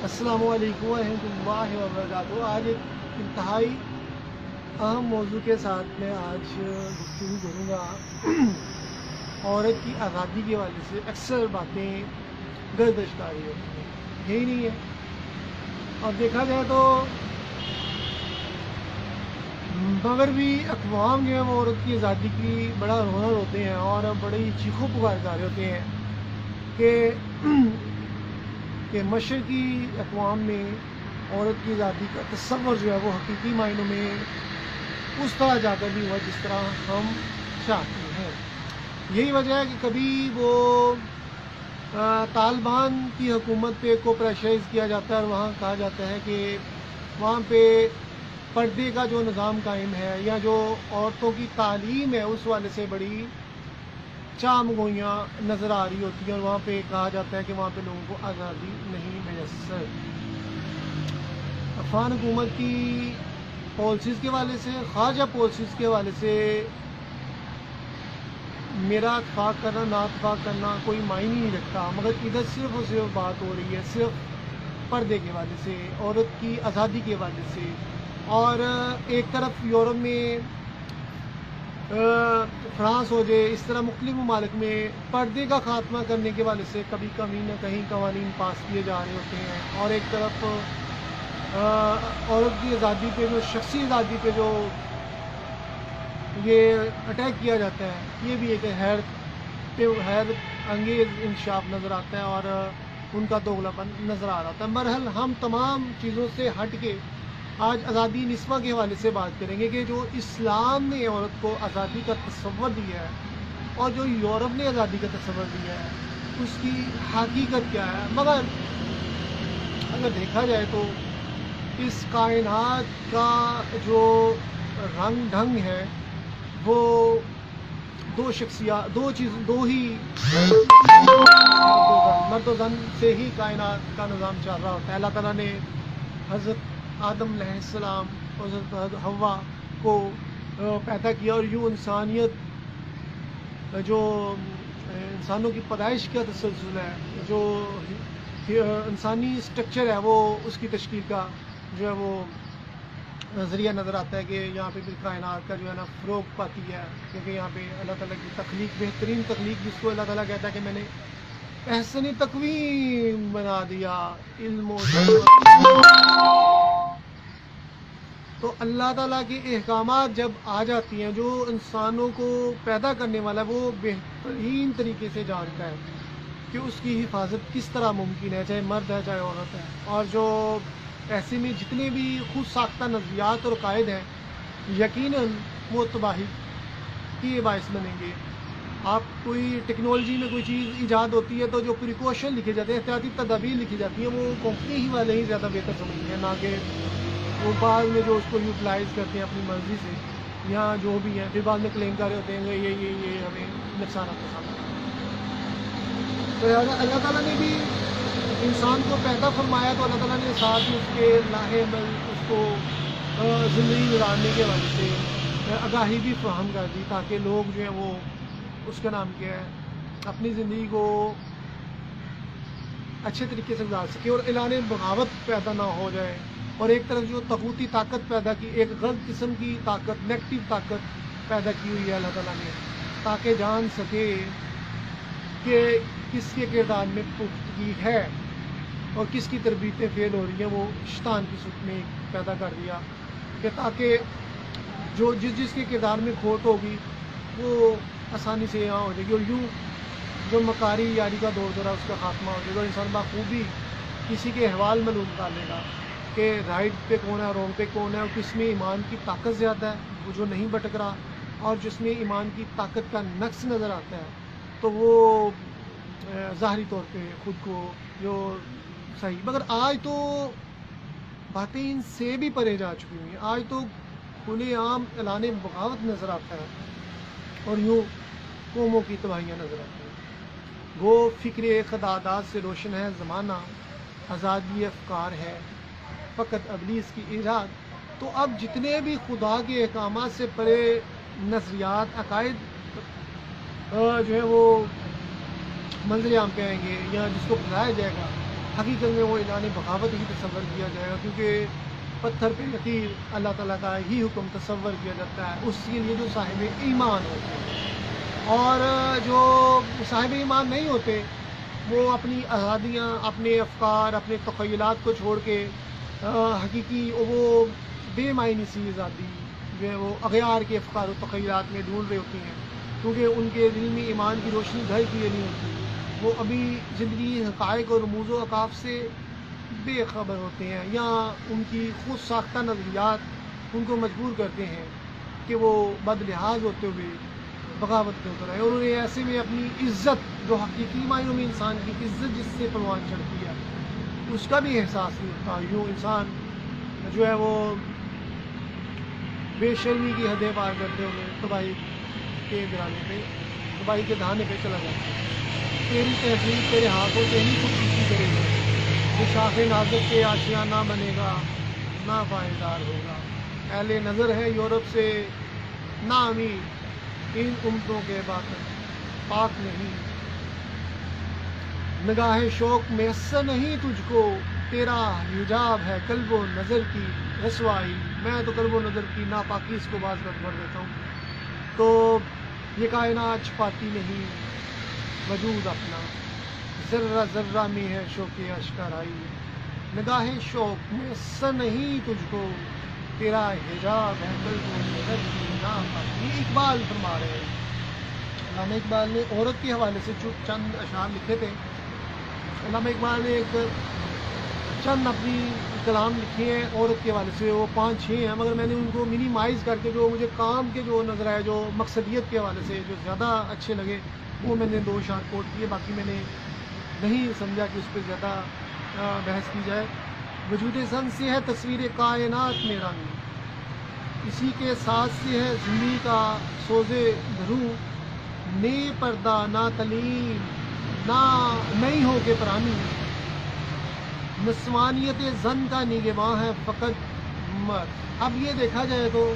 السلام علیکم ورحمۃ اللہ وبرکاتہ۔ آج ایک انتہائی اہم موضوع کے ساتھ میں آج گفتگو کروں گا۔ عورت کی آزادی کے حوالے سے اکثر باتیں گردش کاری ہوتی ہیں، یہی نہیں ہے؟ اور دیکھا جائے تو مگر بھی اقوام جو ہیں وہ عورت کی آزادی کی بڑا ہنر ہوتے ہیں اور بڑی چیخوں پکار ہوتے ہیں کہ مشرقی اقوام میں عورت کی آزادی کا تصور جو ہے وہ حقیقی معنوں میں اس طرح جا کر بھی ہوا جس طرح ہم چاہتے ہیں۔ یہی وجہ ہے کہ کبھی وہ طالبان کی حکومت پہ کو پریشرائز کیا جاتا ہے اور وہاں کہا جاتا ہے کہ وہاں پہ پردے کا جو نظام قائم ہے یا جو عورتوں کی تعلیم ہے اس والے سے بڑی چام گوئیاں نظر آ رہی ہوتی ہیں، اور وہاں پہ کہا جاتا ہے کہ وہاں پہ لوگوں کو آزادی نہیں میسر۔ افغان حکومت کی پالیسیز کے حوالے سے، خارجہ پالیسیز کے حوالے سے میرا اتفاق کرنا نا اتفاق کرنا کوئی معنی نہیں رکھتا، مگر ادھر صرف اور صرف بات ہو رہی ہے صرف پردے کے حوالے سے، عورت کی آزادی کے حوالے سے۔ اور ایک طرف یورپ میں فرانس ہو جائے، اس طرح مختلف ممالک میں پردے کا خاتمہ کرنے کے حوالے سے کبھی کہیں نہ کہیں قوانین پاس کیے جا رہے ہوتے ہیں، اور ایک طرف عورت کی آزادی پہ جو شخصی آزادی پہ جو یہ اٹیک کیا جاتا ہے، یہ بھی ایک حیرت انگیز انکشاف نظر آتا ہے اور ان کا دوغلاپن نظر آ رہا تھا۔ بہرحال ہم تمام چیزوں سے ہٹ کے آج آزادی نسواں کے حوالے سے بات کریں گے کہ جو اسلام نے عورت کو آزادی کا تصور دیا ہے اور جو یورپ نے آزادی کا تصور دیا ہے اس کی حقیقت کیا ہے۔ مگر اگر دیکھا جائے تو اس کائنات کا جو رنگ ڈھنگ ہے وہ دو ہی مرد و زن سے ہی کائنات کا نظام چل رہا ہوتا ہے۔ اللہ تعالیٰ نے حضرت آدم علیہ السلام اور حضرت حوا کو پیدا کیا، اور یوں انسانیت جو انسانوں کی پیدائش کا تسلسل ہے، جو انسانی اسٹرکچر ہے، وہ اس کی تشکیل کا جو ہے وہ ذریعہ نظر آتا ہے کہ یہاں پہ کائنات کا جو ہے نا فروغ پاتی ہے، کیونکہ یہاں پہ اللہ تعالیٰ کی تخلیق، بہترین تخلیق جس کو اللہ تعالیٰ کہتا ہے کہ میں نے احسن تقویم بنا دیا، علم و تو اللہ تعالیٰ کے احکامات جب آ جاتی ہیں، جو انسانوں کو پیدا کرنے والا ہے وہ بہترین طریقے سے جانتا ہے کہ اس کی حفاظت کس طرح ممکن ہے، چاہے مرد ہے چاہے عورت ہے۔ اور جو ایسے میں جتنے بھی خود ساختہ نظریات اور قائد ہیں یقیناً وہ تباہی کی باعث بنیں گے۔ آپ کوئی ٹیکنالوجی میں کوئی چیز ایجاد ہوتی ہے تو جو پریکاشن لکھے جاتے ہیں، احتیاطی تدابیر لکھی جاتی ہیں، وہ کمپنی ہی والے ہی زیادہ بہتر سمجھتے ہیں، نہ کہ وہ بعد میں جو اس کو یوٹیلائز کرتے ہیں اپنی مرضی سے، یا جو بھی ہیں پھر بعد میں کلیم کر رہے ہوتے ہیں کہ یہ ہمیں نقصانات کا سامنا ہے۔ تو اللہ تعالیٰ نے بھی انسان کو پیدا فرمایا تو اللہ تعالیٰ نے ساتھ میں اس کے لاہے عمل اس کو زندگی گزارنے کے حوالے سے آگاہی بھی فراہم کر دی، تاکہ لوگ جو ہیں وہ اس کا نام کیا ہے اپنی زندگی کو اچھے طریقے سے گزار سکے اور اعلان بغاوت پیدا نہ ہو جائے۔ اور ایک طرف جو طاغوتی طاقت پیدا کی، ایک غلط قسم کی طاقت، نیگیٹو طاقت پیدا کی ہوئی ہے اللہ تعالیٰ نے، تاکہ جان سکے کہ کس کے کردار میں پختگی ہے اور کس کی تربیتیں فیل ہو رہی ہیں۔ وہ شیطان کی صورت میں پیدا کر دیا کہ تاکہ جو جس کے کردار میں کھوٹ ہوگی وہ آسانی سے یہاں ہو جائے گی، اور یوں جو مکاری یاری کا دور دورہ اس کا خاتمہ ہو جائے گا۔ انسان بخوبی کسی کے احوال میں ڈال لے گا کہ رائٹ پہ کون ہے، رونگ پہ کون ہے، اور کس میں ایمان کی طاقت زیادہ ہے وہ جو نہیں بھٹک رہا، اور جس میں ایمان کی طاقت کا نقص نظر آتا ہے تو وہ ظاہری طور پہ خود کو جو صحیح۔ مگر آج تو باتیں ان سے بھی پرے جا چکی ہوئی ہیں، آج تو کھلے عام اعلان بغاوت نظر آتا ہے اور یوں قوموں کی تباہیاں نظر آتی ہیں۔ گو فکر خدادات سے روشن ہے زمانہ، آزادی افکار ہے فقط ابلیس کی ایجاد۔ تو اب جتنے بھی خدا کے احکامات سے پرے نظریات، عقائد جو ہے وہ منظر عام پہ آئیں گے یا جس کو پھیلایا جائے گا، حقیقت میں وہ اعلان بغاوت ہی تصور کیا جائے گا، کیونکہ پتھر پہ لکیر اللہ تعالیٰ کا ہی حکم تصور کیا جاتا ہے اس کے لیے جو صاحب ایمان ہوتے ہیں، اور جو صاحب ایمان نہیں ہوتے وہ اپنی آزادیاں، اپنے افکار، اپنے تخیلات کو چھوڑ کے حقیقی وہ بے معنی سی آزادی جو ہے وہ اغیار کے افکار و تخیلات میں ڈھونڈ رہے ہوتے ہیں، کیونکہ ان کے دل میں ایمان کی روشنی گھر کیے نہیں ہوتی، وہ ابھی زندگی حقائق اور رموز و اوقاف سے بے خبر ہوتے ہیں، یا ان کی خود ساختہ نظریات ان کو مجبور کرتے ہیں کہ وہ بد لحاظ ہوتے ہوئے بغاوت میں اتر آئے، اور انہیں ایسے میں اپنی عزت، جو حقیقی معنوں میں انسان کی عزت جس سے پروان چڑھتی ہے، اس کا بھی احساس نہیں ہوتا۔ یوں انسان جو ہے وہ بے شرمی کی حدیں پار کرتے ہوئے تباہی کے گرانے پہ، تباہی کے دہانے پہ چلا جاتا ہے۔ تیری تہذیب تیرے ہاتھوں سے ہی خود کشی کرے گا، یہ شاخ نازک کے آشیاں نہ بنے گا، نہ پائیدار ہوگا۔ اہل نظر ہے یورپ سے نا امید، ان امتوں کے باطن پاک نہیں، نگاہ شوق میسر نہیں تجھ کو، تیرا حجاب ہے قلب و نظر کی رسوائی۔ میں تو قلب و نظر کی ناپاکی اس کو باز کر دیتا ہوں۔ تو یہ کائنات چھپاتی نہیں وجود اپنا، ذرہ ذرہ میں ہے شوق اشکرائی، نگاہ شوق میسر نہیں تجھ کو، تیرا حجاب ہے قلب و نظر کی ناپاکی۔ یہ اقبال فرما رہے ہیں۔ علامہ اقبال نے عورت کے حوالے سے چند اشعار لکھے تھے۔ علامہ اقبال نے ایک چند اپنی کلام لکھے ہیں عورت کے حوالے سے، وہ 5-6 ہیں، مگر میں نے ان کو منیمائز کر کے جو مجھے کام کے جو نظر آئے، جو مقصدیت کے حوالے سے جو زیادہ اچھے لگے، وہ میں نے 2 اشعار کوٹ کیے، باقی میں نے نہیں سمجھا کہ اس پہ زیادہ بحث کی جائے۔ وجود زن سے ہے تصویر کائنات میں رنگ، اسی کے ساتھ سے ہے زندگی کا سوز دھرو، نے پردہ نہ تلیم نہ نہیں ہو کے پرانی، نسوانیت زن کا نگہباں ہے فقط مرد۔ اب یہ دیکھا جائے تو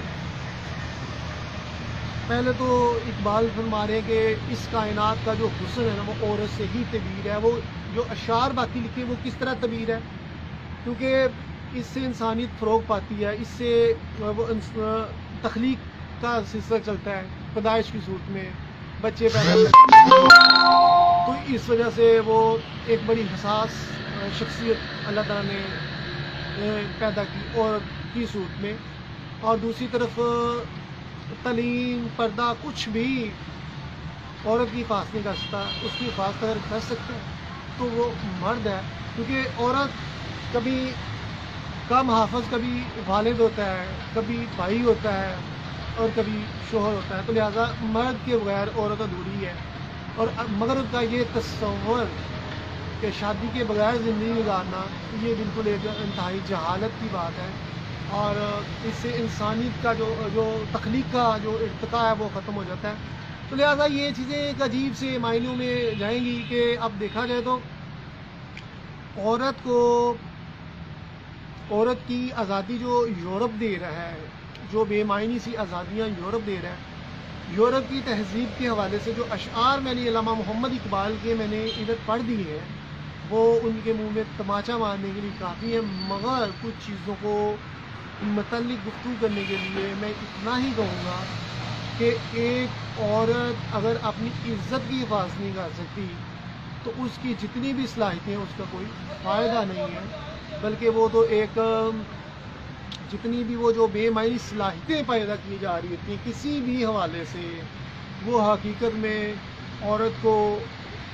پہلے تو اقبال فرما رہے ہیں کہ اس کائنات کا جو حسن ہے نا وہ عورت سے ہی تعبیر ہے، وہ جو اشعار باقی لکھے وہ کس طرح تعبیر ہے، کیونکہ اس سے انسانیت فروغ پاتی ہے، اس سے وہ تخلیق کا سلسلہ چلتا ہے، پیدائش کی صورت میں بچے پیدا کرتے ہیں، تو اس وجہ سے وہ ایک بڑی حساس شخصیت اللہ تعالیٰ نے پیدا کی عورت کی صورت میں، اور دوسری طرف تعلیم پردہ کچھ بھی عورت کی حفاظت نہیں کر سکتا، اس کی حفاظت اگر کر سکتا ہے تو وہ مرد ہے، کیونکہ عورت کبھی کم حافظ، کبھی والد ہوتا ہے، کبھی بھائی ہوتا ہے، اور کبھی شوہر ہوتا ہے، تو لہٰذا مرد کے بغیر عورت ادھوری ہے۔ اور مغرب کا یہ تصور کہ شادی کے بغیر زندگی گزارنا، یہ بالکل ایک انتہائی جہالت کی بات ہے، اور اس سے انسانیت کا جو تخلیق کا جو ارتقاء ہے وہ ختم ہو جاتا ہے۔ تو لہٰذا یہ چیزیں ایک عجیب سے معنیوں میں جائیں گی کہ اب دیکھا جائے تو عورت کی آزادی جو یورپ دے رہا ہے، جو بے معنی سی آزادیاں یورپ دے رہا ہے، یورپ کی تہذیب کے حوالے سے جو اشعار میں نے علامہ محمد اقبال کے میں نے ادھر پڑھ دیے ہیں، وہ ان کے منہ میں تماچا مارنے کے لیے کافی ہے، مگر کچھ چیزوں کو متعلق گفتگو کرنے کے لیے میں اتنا ہی کہوں گا کہ ایک عورت اگر اپنی عزت کی حفاظت نہیں کر سکتی تو اس کی جتنی بھی صلاحیتیں ہیں اس کا کوئی فائدہ نہیں ہے، بلکہ وہ تو ایک جتنی بھی وہ جو بے معنی صلاحیتیں پیدا کی جا رہی ہوتی ہیں کسی بھی حوالے سے، وہ حقیقت میں عورت کو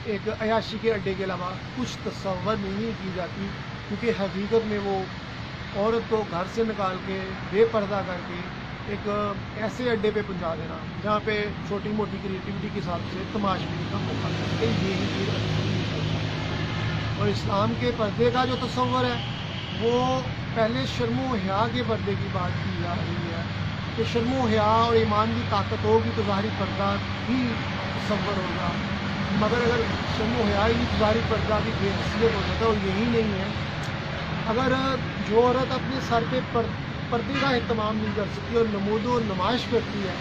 ایک عیاشی کے اڈے کے علاوہ کچھ تصور نہیں کی جاتی، کیونکہ حقیقت میں وہ عورت کو گھر سے نکال کے بے پردہ کر کے ایک ایسے اڈے پہ پہنچا دینا جہاں پہ چھوٹی موٹی کریٹیوٹی کے ساتھ سے تماشبینی کا موقع ملتا ہے، یہی چیز اور اسلام کے پردے کا جو تصور ہے وہ پہلے شرم و حیا کے پردے کی بات کی جا رہی ہے کہ شرم و حیا اور ایمان کی طاقت ہوگی تو ظاہری پردہ بھی تصور ہوگا، مگر اگر شرم و حیا ہی ظاہری پردہ بھی بے حیثیت ہو جاتا ہے، اور یہی نہیں ہے، اگر جو عورت اپنے سر پہ پردے کا اہتمام نہیں کر سکتی اور نمود و نمائش کرتی ہے،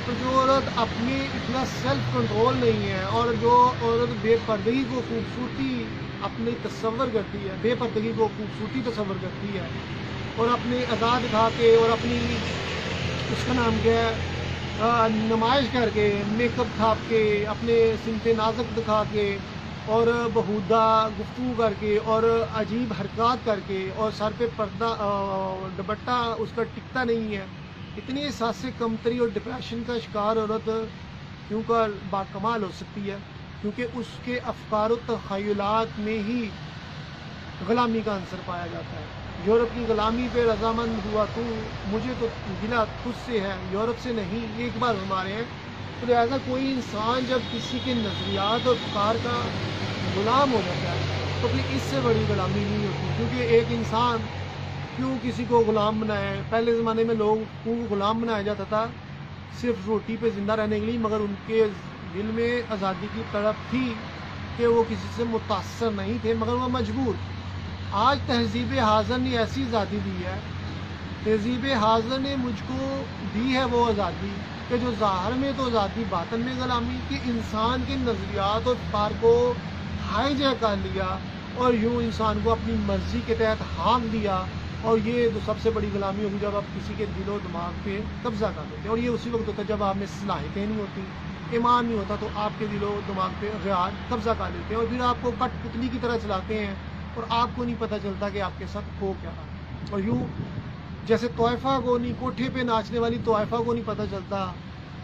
تو جو عورت اپنی اتنا سیلف کنٹرول نہیں ہے، اور جو عورت بے پردگی کو خوبصورتی اپنی تصور کرتی ہے، بے پردگی کو خوبصورتی تصور کرتی ہے، اور اپنے ادا دکھا کے اور اپنی اس کا نام کیا ہے نمائش کر کے، میک اپ کھاپ کے، اپنے صنف نازک دکھا کے، اور بہودہ گفتگو کر کے، اور عجیب حرکات کر کے، اور سر پہ پردہ دوپٹہ اس کا ٹکتا نہیں ہے، اتنی احساس کمتری اور ڈپریشن کا شکار عورت کیوں کر باکمال ہو سکتی ہے؟ کیونکہ اس کے افکار و تخیلات میں ہی غلامی کا عنصر پایا جاتا ہے۔ یورپ کی غلامی پہ رضامند ہوا تو، مجھے تو گلہ تجھ سے ہے، یورپ سے نہیں، یہ ایک بار ہمارے ہیں۔ تو لہٰذا کوئی انسان جب کسی کے نظریات اور افکار کا غلام ہو جاتا ہے تو پھر اس سے بڑی غلامی نہیں ہوتی، کیونکہ ایک انسان کیوں کسی کو غلام بنائے؟ پہلے زمانے میں لوگوں کو غلام بنایا جاتا تھا صرف روٹی پہ زندہ رہنے کے لیے، مگر ان کے دل میں آزادی کی تڑپ تھی کہ وہ کسی سے متاثر نہیں تھے، مگر وہ مجبور۔ آج تہذیب حاضر نے ایسی آزادی دی ہے، تہذیب حاضر نے مجھ کو دی ہے وہ آزادی کہ جو ظاہر میں تو آزادی، باطن میں غلامی، کہ انسان کے نظریات اور افکار کو ہائی جیک کر لیا اور یوں انسان کو اپنی مرضی کے تحت ہانک دیا۔ اور یہ جو سب سے بڑی غلامی ہوگی جب آپ کسی کے دل و دماغ پہ قبضہ کر لیتے ہیں، اور یہ اسی وقت ہوتا ہے جب آپ میں صلاحیتیں نہیں ہوتی، ایمان نہیں ہوتا، تو آپ کے دل و دماغ پہ غیار قبضہ کر لیتے ہیں اور پھر آپ کو کٹ پتلی کی طرح چلاتے ہیں، اور آپ کو نہیں پتہ چلتا کہ آپ کے ساتھ ہو کیا رہا۔ اور یوں جیسے طائفہ کو نہیں، کوٹھے پہ ناچنے والی طائفہ کو نہیں پتہ چلتا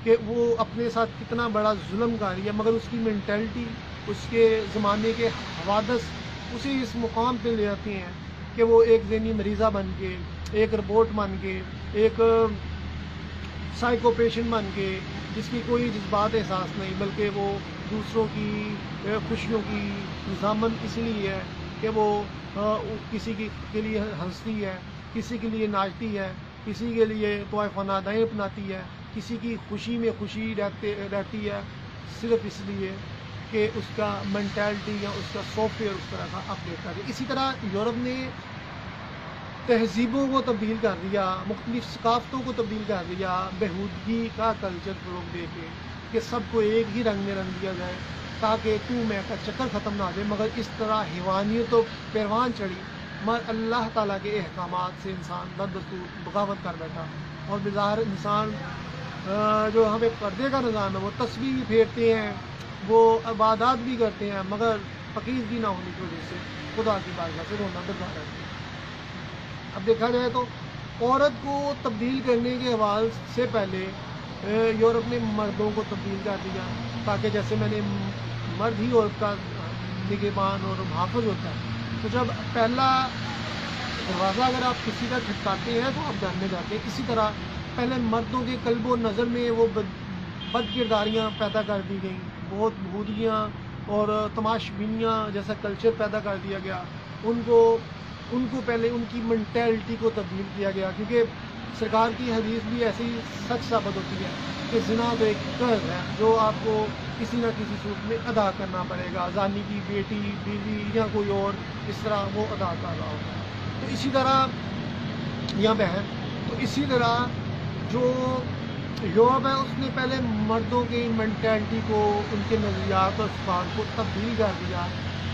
کہ وہ اپنے ساتھ کتنا بڑا ظلم کر رہی ہے، مگر اس کی مینٹلٹی، اس کے زمانے کے حوادث اسے اس مقام پہ لے آتی ہیں کہ وہ ایک ذہنی مریضہ بن کے، ایک رپورٹ بن کے، ایک سائیکو پیشنٹ بن کے، جس کی کوئی جذبات احساس نہیں، بلکہ وہ دوسروں کی خوشیوں کی ضامن اس لیے ہے کہ وہ کسی کے لیے ہنستی ہے، کسی کے لیے ناچتی ہے، کسی کے لیے طائفہ نادائیں اپناتی ہے، کسی کی خوشی میں خوشی رہتی ہے، صرف اس لیے کہ اس کا مینٹالٹی یا اس کا سافٹ ویئر اس طرح کا اپڈیٹ کر دیا۔ اسی طرح یورپ نے تہذیبوں کو تبدیل کر دیا، مختلف ثقافتوں کو تبدیل کر دیا، بہودگی کا کلچر فروغ دے کے کہ سب کو ایک ہی رنگ میں رنگ دیا جائے تاکہ تو میں کا چکر ختم نہ ہو جائے، مگر اس طرح حیوانیت و پیروان چڑھی، مگر اللہ تعالیٰ کے احکامات سے انسان بدستور بغاوت کر بیٹھا، اور بظاہر انسان جو یہاں پہ پردے کا نظام ہے وہ تسبیح بھی پھیرتے ہیں، وہ عبادات بھی کرتے ہیں، مگر فقیردگی نہ ہونے کی وجہ سے خدا کی بارگاہ سے رونا بردار رہتے ہیں۔ اب دیکھا جائے تو عورت کو تبدیل کرنے کے حوالے سے پہلے یورپ نے مردوں کو تبدیل کر دیا، تاکہ جیسے میں نے مرد ہی عورت کا نگہبان اور محافظ ہوتا ہے، تو جب پہلا دروازہ اگر آپ کسی کا کھٹکاتے ہیں تو آپ جاننے جاتے ہیں، اسی طرح پہلے مردوں کے قلب و نظر میں وہ بد کرداریاں پیدا کر دی گئیں، بہت بہودگیاں اور تماش بینیاں جیسا کلچر پیدا کر دیا گیا، ان کو پہلے ان کی مینٹلٹی کو تبدیل کیا گیا، کیونکہ سرکار کی حدیث بھی ایسی سچ ثابت ہوتی ہے کہ زنا تو ایک قرض ہے جو آپ کو کسی نہ کسی صورت میں ادا کرنا پڑے گا، زانی کی بیٹی، بیوی یا کوئی اور اس طرح وہ ادا کر رہا ہوتا ہے۔ تو اسی طرح یا بہن، تو اسی طرح جو یورپ ہے اس نے پہلے مردوں کی مینٹلٹی کو، ان کے نظریات اور افکار کو تبدیل کر دیا،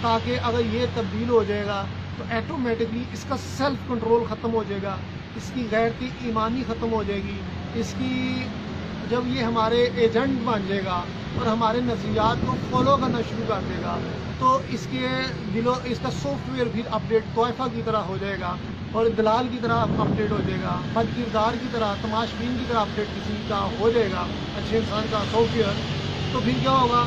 تاکہ اگر یہ تبدیل ہو جائے گا تو ایٹومیٹکلی اس کا سیلف کنٹرول ختم ہو جائے گا، اس کی غیرتی ایمانی ختم ہو جائے گی، اس کی جب یہ ہمارے ایجنٹ بن جائے گا اور ہمارے نظریات کو فالو کرنا شروع کر دے گا، تو اس کا سافٹ ویئر پھر اپڈیٹ طائفہ کی طرح ہو جائے گا اور دلال کی طرح اپڈیٹ ہو جائے گا، بد کردار کی طرح، تماش بین کی طرح اپڈیٹ کسی کا ہو جائے گا، اچھے انسان کا سافٹ ویئر۔ تو پھر کیا ہوگا؟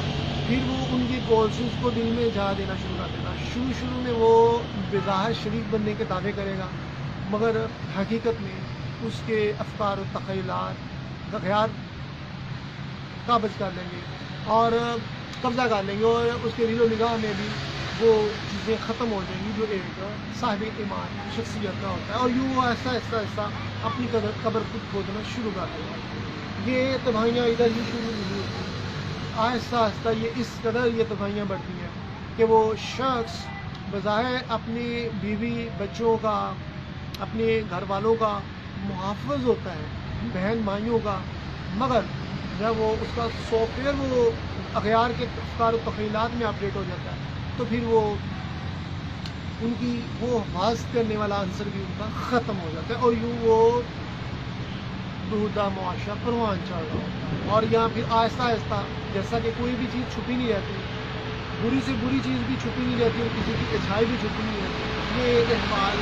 پھر وہ ان کی پالیسیز کو دل میں جا دینا شروع کر دینا، شروع میں وہ بظاہر شریک بننے کے دعوے کرے گا، مگر حقیقت میں اس کے افکار و تخیلات غیار قابض کر لیں گے اور قبضہ کر لیں گے، اور اس کے دل و نگاہ میں بھی وہ چیزیں ختم ہو جائیں گی جو ایک صاحب ایمان شخصیت کا ہوتا ہے، اور یوں وہ ایسا اپنی قبر خود کھودنا شروع کر دے گا۔ یہ تباہیاں ادھر ہی شروع نہیں ہوتی، آہستہ آہستہ یہ اس قدر یہ تباہیاں بڑھتی ہیں کہ وہ شخص بظاہر اپنی بیوی بچوں کا، اپنے گھر والوں کا محافظ ہوتا ہے، بہن بھائیوں کا، مگر جب وہ اس کا سافٹ ویئر وہ اغیار کے افکار و تخیلات میں اپڈیٹ ہو جاتا ہے تو پھر وہ ان کی وہ حفاظت کرنے والا عنصر بھی ان کا ختم ہو جاتا ہے، اور یوں وہ بہودہ معاشرہ پروان چڑھ رہا ہوتا ہے۔ اور یہاں پھر آہستہ آہستہ جیسا کہ کوئی بھی چیز چھپی نہیں رہتی، بری سے بری چیز بھی چھپی نہیں رہتی اور کسی کی اچھائی بھی چھپی نہیں رہتی، یہ احوال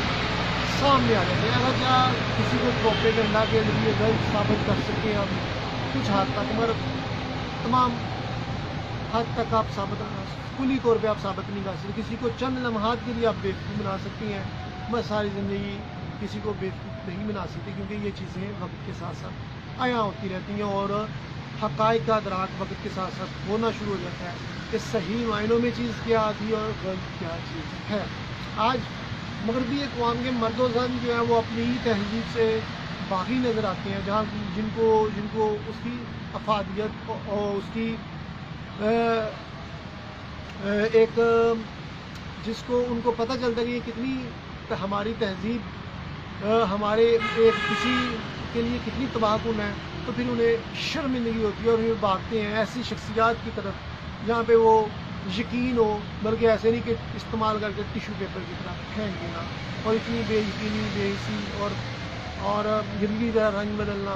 سامنے آ جاتے ہیں۔ اگر کیا کسی کو پروپیگنڈا کے ذریعے غلط ثابت کر سکیں ہم کچھ حد تک، مگر تمام حد تک آپ ثابت کلی طور پہ آپ ثابت نہیں کر سکتے۔ کسی کو چند لمحات کے لیے آپ بیوقوف بنا سکتی ہیں، بس ساری زندگی کسی کو بیوقوف نہیں بنا سکتی، کیونکہ یہ چیزیں وقت کے ساتھ ساتھ عیاں ہوتی رہتی ہیں اور حقائق کا ادراک وقت کے ساتھ ساتھ ہونا شروع ہو جاتا ہے کہ صحیح معنوں میں چیز کیا آتی ہے اور غلط کیا چیز ہے۔ آج مغربی اقوام کے مرد و زن جو ہیں وہ اپنی ہی تہذیب سے باغی نظر آتے ہیں، جہاں جن کو اس کی افادیت اور اس کی ایک جس کو ان کو پتہ چلتا ہے کہ یہ کتنی ہماری تہذیب ہمارے ایک کسی کے لیے کتنی تباہ کن ہے، تو پھر انہیں شرمندگی ہوتی ہے اور پھر بھاگتے ہیں ایسی شخصیات کی طرف جہاں پہ وہ یقین ہو، بلکہ ایسے نہیں کہ استعمال کر کے ٹیشو پیپر کی طرح پھینک دینا، اور اتنی بے یقینی، بے حسی اور گرگی طرح رنگ بدلنا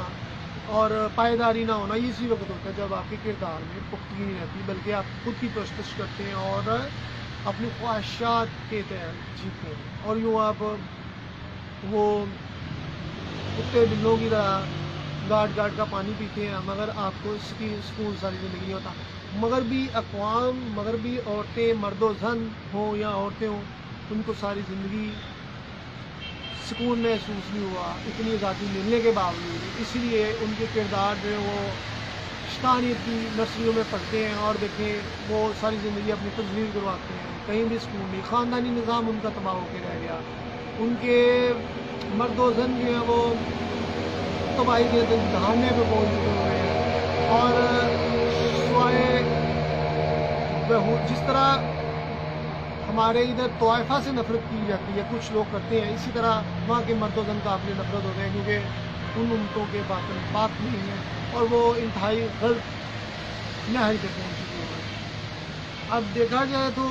اور پائیداری نہ ہونا، یہ اسی وقت ہوتا ہے جب آپ کے کردار میں پختگی نہیں رہتی، بلکہ آپ خود کی پرستش کرتے ہیں اور اپنی خواہشات کے تحت جیتے ہیں، اور یوں آپ وہ کتے بلوں کی طرح گاٹ گاٹ کا پانی پیتے ہیں، مگر آپ کو اس کی سکون ساری زندگی نہیں ہوتا۔ مغربی اقوام، مغربی عورتیں، مرد و زن ہوں یا عورتیں ہوں، ان کو ساری زندگی سکون محسوس نہیں ہوا اتنی آزادی ملنے کے باوجود، اسی لیے ان کے کردار جو ہے وہ شیطانیت کی نرسریوں میں پڑھتے ہیں، اور دیکھیں وہ ساری زندگی اپنی تجویز کرواتے ہیں، کہیں بھی سکون نہیں، خاندانی نظام ان کا تباہ ہو کے رہ گیا، ان کے مرد و زن جو ہیں وہ تباہی کے دہانے پہ پہنچ چکے ہوئے ہیں، اور سوائے جس طرح ہمارے ادھر طائفہ سے نفرت کی جاتی ہے، کچھ لوگ کرتے ہیں، اسی طرح وہاں کے مرد و زن کا قابل نفرت ہوتے ہیں، کیونکہ ان امتوں کے باطن پاک نہیں ہیں اور وہ انتہائی غلط نہج پہ پہنچ چکے ہیں۔ اب دیکھا جائے تو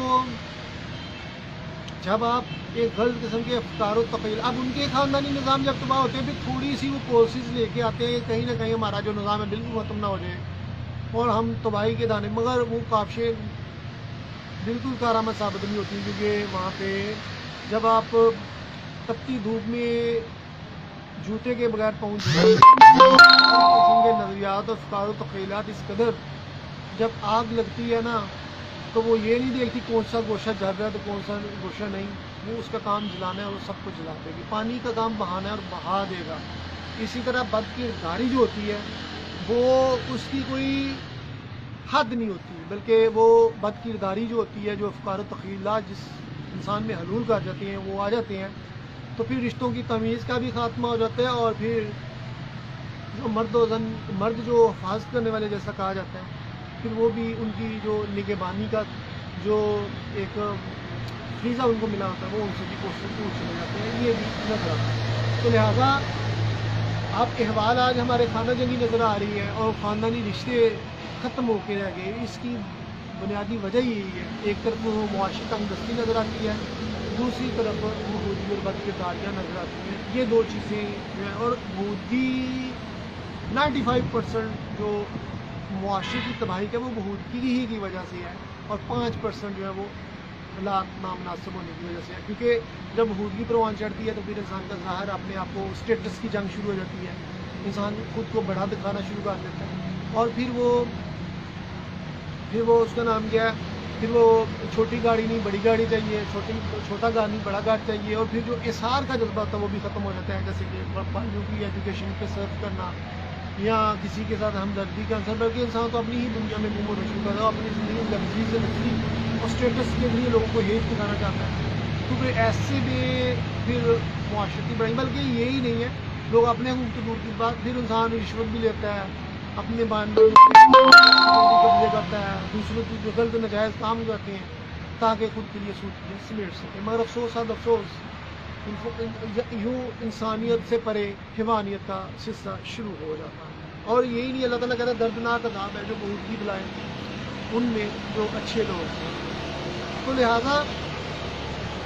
جب آپ ایک غلط قسم کے افکار و تخیل، اب ان کے خاندانی نظام جب تباہ ہوتے ہیں، پھر تھوڑی سی وہ کوشش لے کے آتے ہیں کہیں نہ کہیں ہمارا جو نظام ہے بالکل ختم نہ ہو جائے اور ہم تباہی کے دانے، مگر وہ کاوشیں بالکل کارآمد ثابت نہیں ہوتی، کیونکہ وہاں پہ جب آپ تپتی دھوپ میں جوتے کے بغیر پہنچ جائیں، قسم کے نظریات اور افکار و تخیلات اس قدر جب آگ لگتی ہے نا، تو وہ یہ نہیں دیکھتی کون سا گوشہ جل رہا ہے تو کون سا گوشہ نہیں، وہ اس کا کام جلانا ہے اور وہ سب کو جلا دے گی، پانی کا کام بہانا ہے اور بہا دے گا۔ اسی طرح بد کرداری جو ہوتی ہے وہ اس کی کوئی حد نہیں ہوتی، بلکہ وہ بد کرداری جو ہوتی ہے، جو افکار و تخیلات جس انسان میں حلول کر جاتے ہیں وہ آ جاتے ہیں، تو پھر رشتوں کی تمیز کا بھی خاتمہ ہو جاتا ہے، اور پھر جو مرد و زن، مرد جو حفاظت کرنے والے جیسا کہا جاتا ہے، پھر وہ بھی ان کی جو نگہبانی کا جو ایک فریضہ ان کو ملا ہوتا ہے وہ ان سے بھی کوشش دور چلے جاتے ہیں، یہ بھی نظر آتا ہے۔ تو لہٰذا آپ احوال آج ہمارے خانہ جنگی نظر آ رہی ہے اور خاندانی رشتے ختم ہو کے رہ گئے، اس کی بنیادی وجہ یہی ہے۔ ایک طرف وہ معاشی تنگ دستی نظر آتی ہے، دوسری طرف بہودگی اور بد کرداریاں نظر آتی ہیں، یہ دو چیزیں جو ہیں، اور بہودگی 95% جو معاشرے کی تباہی کا وہ بہودگی ہی کی وجہ سے ہے، اور 5% جو ہے وہ حالات نامناسب ہونے کی وجہ سے ہے، کیونکہ جب بہودگی پروان چڑھتی ہے تو پھر انسان کا ظاہر اپنے آپ کو اسٹیٹس کی جنگ شروع ہو جاتی ہے، انسان خود کو بڑا دکھانا شروع کر دیتا ہے، اور پھر وہ اس کا نام کیا ہے، پھر وہ چھوٹی گاڑی نہیں بڑی گاڑی چاہیے، چھوٹا گاڑی نہیں بڑا گاڑی چاہیے، اور پھر جو اثار کا جذبہ ہوتا ہے وہ بھی ختم ہو جاتا ہے، جیسے کہ بچوں کی ایجوکیشن پہ صرف کرنا یا کسی کے ساتھ ہمدردی کا اثر، بلکہ انسان تو اپنی ہی دنیا میں گم ہونا شروع کر رہا ہے، اپنی زندگی میں لگزری سے لگزری اور اسٹیٹس کے لیے لوگوں کو ہیٹ دکھانا چاہتا ہے، کیونکہ ایسے میں پھر معاشرتی بڑھائی، بلکہ یہی نہیں ہے، لوگ اپنے حقوق تو دور کی بات، پھر انسان رشوت بھی لیتا ہے، اپنے قبضے کرتا ہے، دوسروں کی جو غلط ناجائز کام کرتے ہیں تاکہ خود کے لیے سود سمیٹ سکے، مگر افسوس یوں انسانیت سے پرے حیوانیت کا سلسلہ شروع ہو جاتا ہے، اور یہی نہیں، اللہ تعالیٰ کہتا ہے دردناک عذاب ہے جو بہودگی دلائے ان میں جو اچھے لوگ ہیں۔ تو لہٰذا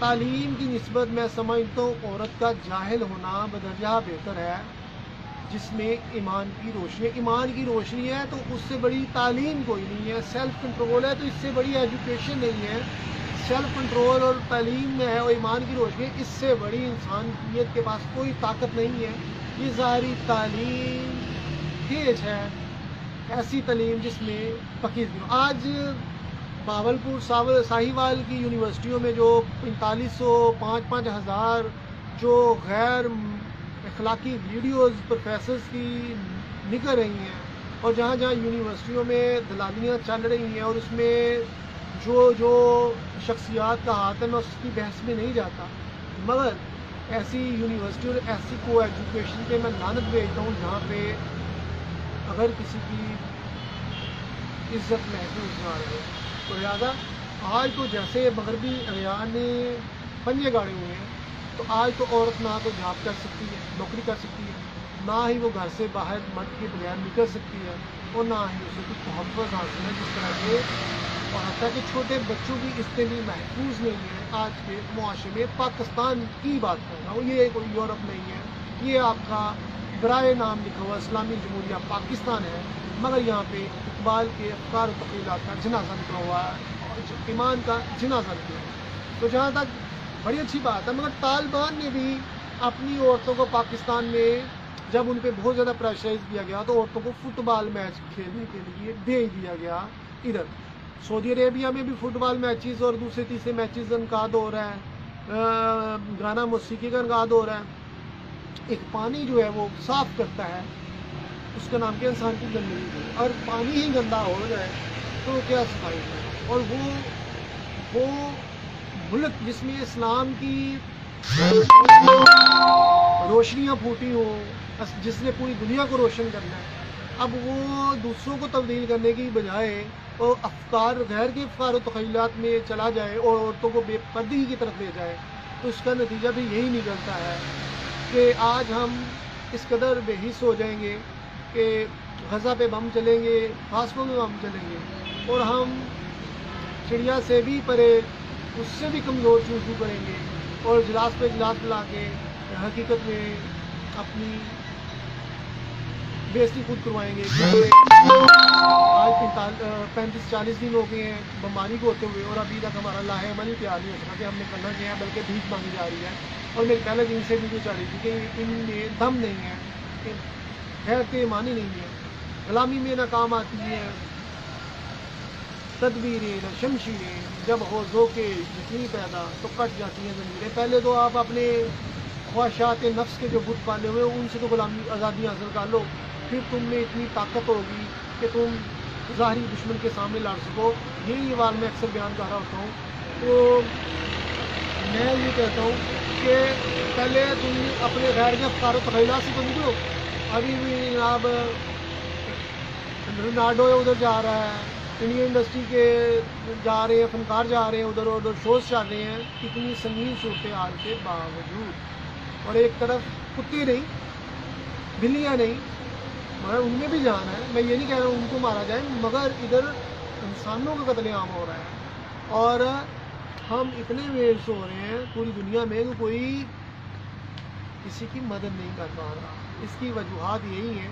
تعلیم کی نسبت میں سمجھتا ہوں عورت کا جاہل ہونا بدرجہ بہتر ہے، جس میں ایمان کی روشنی ہے تو اس سے بڑی تعلیم کوئی نہیں ہے، سیلف کنٹرول ہے تو اس سے بڑی ایجوکیشن نہیں ہے، سیلف کنٹرول اور تعلیم میں ہے اور ایمان کی روشنی ہے، اس سے بڑی انسانیت کے پاس کوئی طاقت نہیں ہے۔ یہ ظاہری تعلیم تیز ہے، ایسی تعلیم جس میں پکیزگی ہو۔ آج باولپور ساہیوال کی یونیورسٹیوں میں جو 4500 5,000 جو غیر اخلاقی ویڈیوز پروفیسرز کی نکل رہی ہیں، اور جہاں جہاں یونیورسٹیوں میں دلالیاں چل رہی ہیں، اور اس میں جو شخصیات کا ہاتھ ہے، میں اس کی بحث میں نہیں جاتا، مگر ایسی یونیورسٹی اور ایسی کو ایجوکیشن پہ میں لعنت بھیجتا ہوں جہاں پہ اگر کسی کی عزت محفوظ نہ رہے۔ تو لہٰذا آج تو جیسے مغربی اغیار نے پنجے گاڑے ہوئے ہیں، تو آج تو عورت نہ تو جاب کر سکتی ہے، نوکری کر سکتی ہے، نہ ہی وہ گھر سے باہر مرد کے بغیر نکل سکتی ہے، اور نہ ہی اسے کچھ تحفظ حاصل ہے، جس طرح کے اور حتیٰ کہ چھوٹے بچوں کی اس سے بھی محفوظ نہیں ہے آج کے معاشرے میں۔ پاکستان کی بات کر رہا ہوں، یہ کوئی یورپ نہیں ہے، یہ آپ کا برائے نام لکھا ہوا اسلامی جمہوریہ پاکستان ہے، مگر یہاں پہ اقبال کے افکار و تخیلات کا جنازہ نکلا ہوا ہے اور ایمان کا جنازہ نکلا ہوا ہے۔ تو جہاں تک بڑی اچھی بات ہے، مگر طالبان نے بھی اپنی عورتوں کو پاکستان میں جب ان پہ بہت زیادہ پریشرائز کیا گیا تو عورتوں کو فٹ بال میچ کھیلنے کے لیے بھیج دیا گیا ادھر۔ سعودی عربیہ میں بھی فٹ بال میچز اور دوسرے تیسرے میچز کا انعقاد ہو رہا ہے، گانا موسیقی کا انعقاد ہو رہا ہے۔ ایک پانی جو ہے وہ صاف کرتا ہے، اس کا نام کیا انسان کی گندگی، اور پانی ہی گندا ہو جائے تو کیا صفائی ہے؟ اور وہ ملک جس میں اسلام کی روشنیاں پھوٹی ہوں، جس نے پوری دنیا کو روشن کرنا ہے، اب وہ دوسروں کو تبدیل کرنے کی بجائے اور غیر کے افکار و تخیلات میں چلا جائے اور عورتوں کو بے پردگی کی طرف لے جائے، تو اس کا نتیجہ بھی یہی نکلتا ہے کہ آج ہم اس قدر بے حس ہو جائیں گے کہ غزہ پہ بم چلیں گے، فاسکوں میں بم چلیں گے، اور ہم چڑیا سے بھی پرے اس سے بھی کمزور چوچو کریں گے، اور اجلاس پہ اجلاس بلا کے حقیقت میں اپنی بےزتی خود کروائیں گے۔ آج 35-40 دن ہو گئے ہیں بمباری کو ہوتے ہوئے، اور ابھی تک ہمارا لاہے عمل ہی تیار نہیں ہو سکا کہ ہم نے کرنا کیا ہے، بلکہ بھیک مانگی جا رہی ہے۔ اور میرے پہلے دن سے بھی چاہ رہی تھی کہ ان میں دم نہیں ہے، غیرت ایمانی نہیں ہے، غلامی میں ناکام آتی ہے تدبیریں نہ شمشیریں، جب ہو ذوقِ یقین پیدا تو کٹ جاتی ہیں زنجیریں۔ پہلے تو آپ اپنے خواہشات نفس کے جو بت پالے ہوئے ان سے تو غلامی آزادی حاصل کر لو، پھر تم میں اتنی طاقت ہوگی کہ تم ظاہری دشمن کے سامنے لڑ سکو۔ یہی سوال میں اکثر بیان کر رہا ہوتا ہوں۔ تو میں یہ کہتا ہوں کہ پہلے تم اپنے غیر کے افکار و تخیلات سے تو نکلو۔ ابھی بھی جناب رونالڈو ادھر جا رہا ہے، انڈین انڈسٹری کے جا رہے ہیں، فنکار جا رہے ہیں ادھر، ادھر شوز چل رہے ہیں، اتنی سنگین صورتحال کے باوجود، اور ایک طرف کتے نہیں، بلیاں نہیں، مگر ان میں بھی جان ہے، میں یہ نہیں کہہ رہا ہوں ان کو مارا جائے، مگر ادھر انسانوں کا قتل عام ہو رہا ہے، اور ہم اتنے ویرس ہو رہے ہیں پوری دنیا میں کہ کوئی کسی کی مدد نہیں کر پا رہا۔ اس کی وجوہات یہی ہیں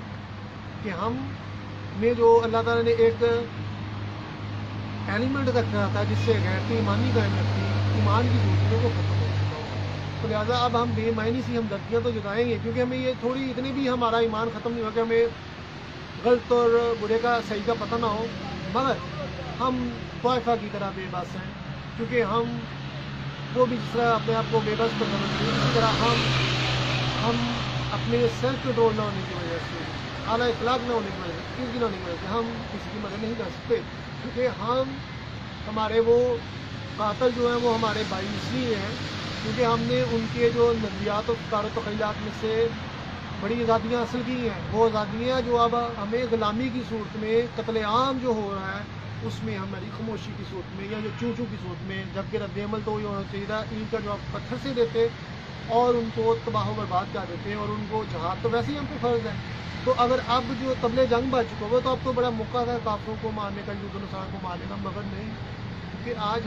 کہ ہم میں جو اللہ تعالیٰ نے ایک ایلیمنٹ رکھا تھا جس سے غیرت ایمانی قائم رکھتی، ایمان کی صورتوں کو ختم ہو چکا ہو، تو لہٰذا اب ہم بے معنی سی ہمدردیاں تو جتائیں گے، کیونکہ ہمیں یہ تھوڑی اتنے بھی ہمارا ایمان ختم نہیں ہوا کہ ہمیں غلط اور برے کا صحیح کا پتہ نہ ہو، مگر ہم طائفہ کی طرح بے بس ہیں، کیونکہ ہم وہ بھی جس طرح اپنے آپ کو بے بس پر سمجھتے ہیں، اسی طرح ہم اپنے سیلف کنٹرول نہ ہونے کی وجہ سے، اعلیٰ اخلاق نہ ہونے کی وجہ سے، نہ ہونے کی وجہ سے ہم کسی کی مدد نہیں کر سکتے، کیونکہ ہمارے وہ قاتل جو ہیں وہ ہمارے بھائی اس لیے ہیں کیونکہ ہم نے ان کے جو نظریات و افکار و تخیلات میں سے بڑی آزادیاں حاصل کی ہیں، وہ آزادیاں جو اب ہمیں غلامی کی صورت میں قتل عام جو ہو رہا ہے اس میں ہماری خاموشی کی صورت میں یا جو چوچو کی صورت میں، جبکہ رد عمل تو یہ ہونا چاہیے تھا ان کا جو آپ پتھر سے دیتے اور ان کو تباہ و برباد کر دیتے اور ان کو جہاد تو ویسے ہی ہم پہ فرض ہے۔ تو اگر اب جو طبلِ جنگ بج چکا ہوا تو اب تو بڑا موقع ہے کافروں کو مارنے کا، یہود و نصارہ کو مارنے کا، مگر نہیں، کیونکہ آج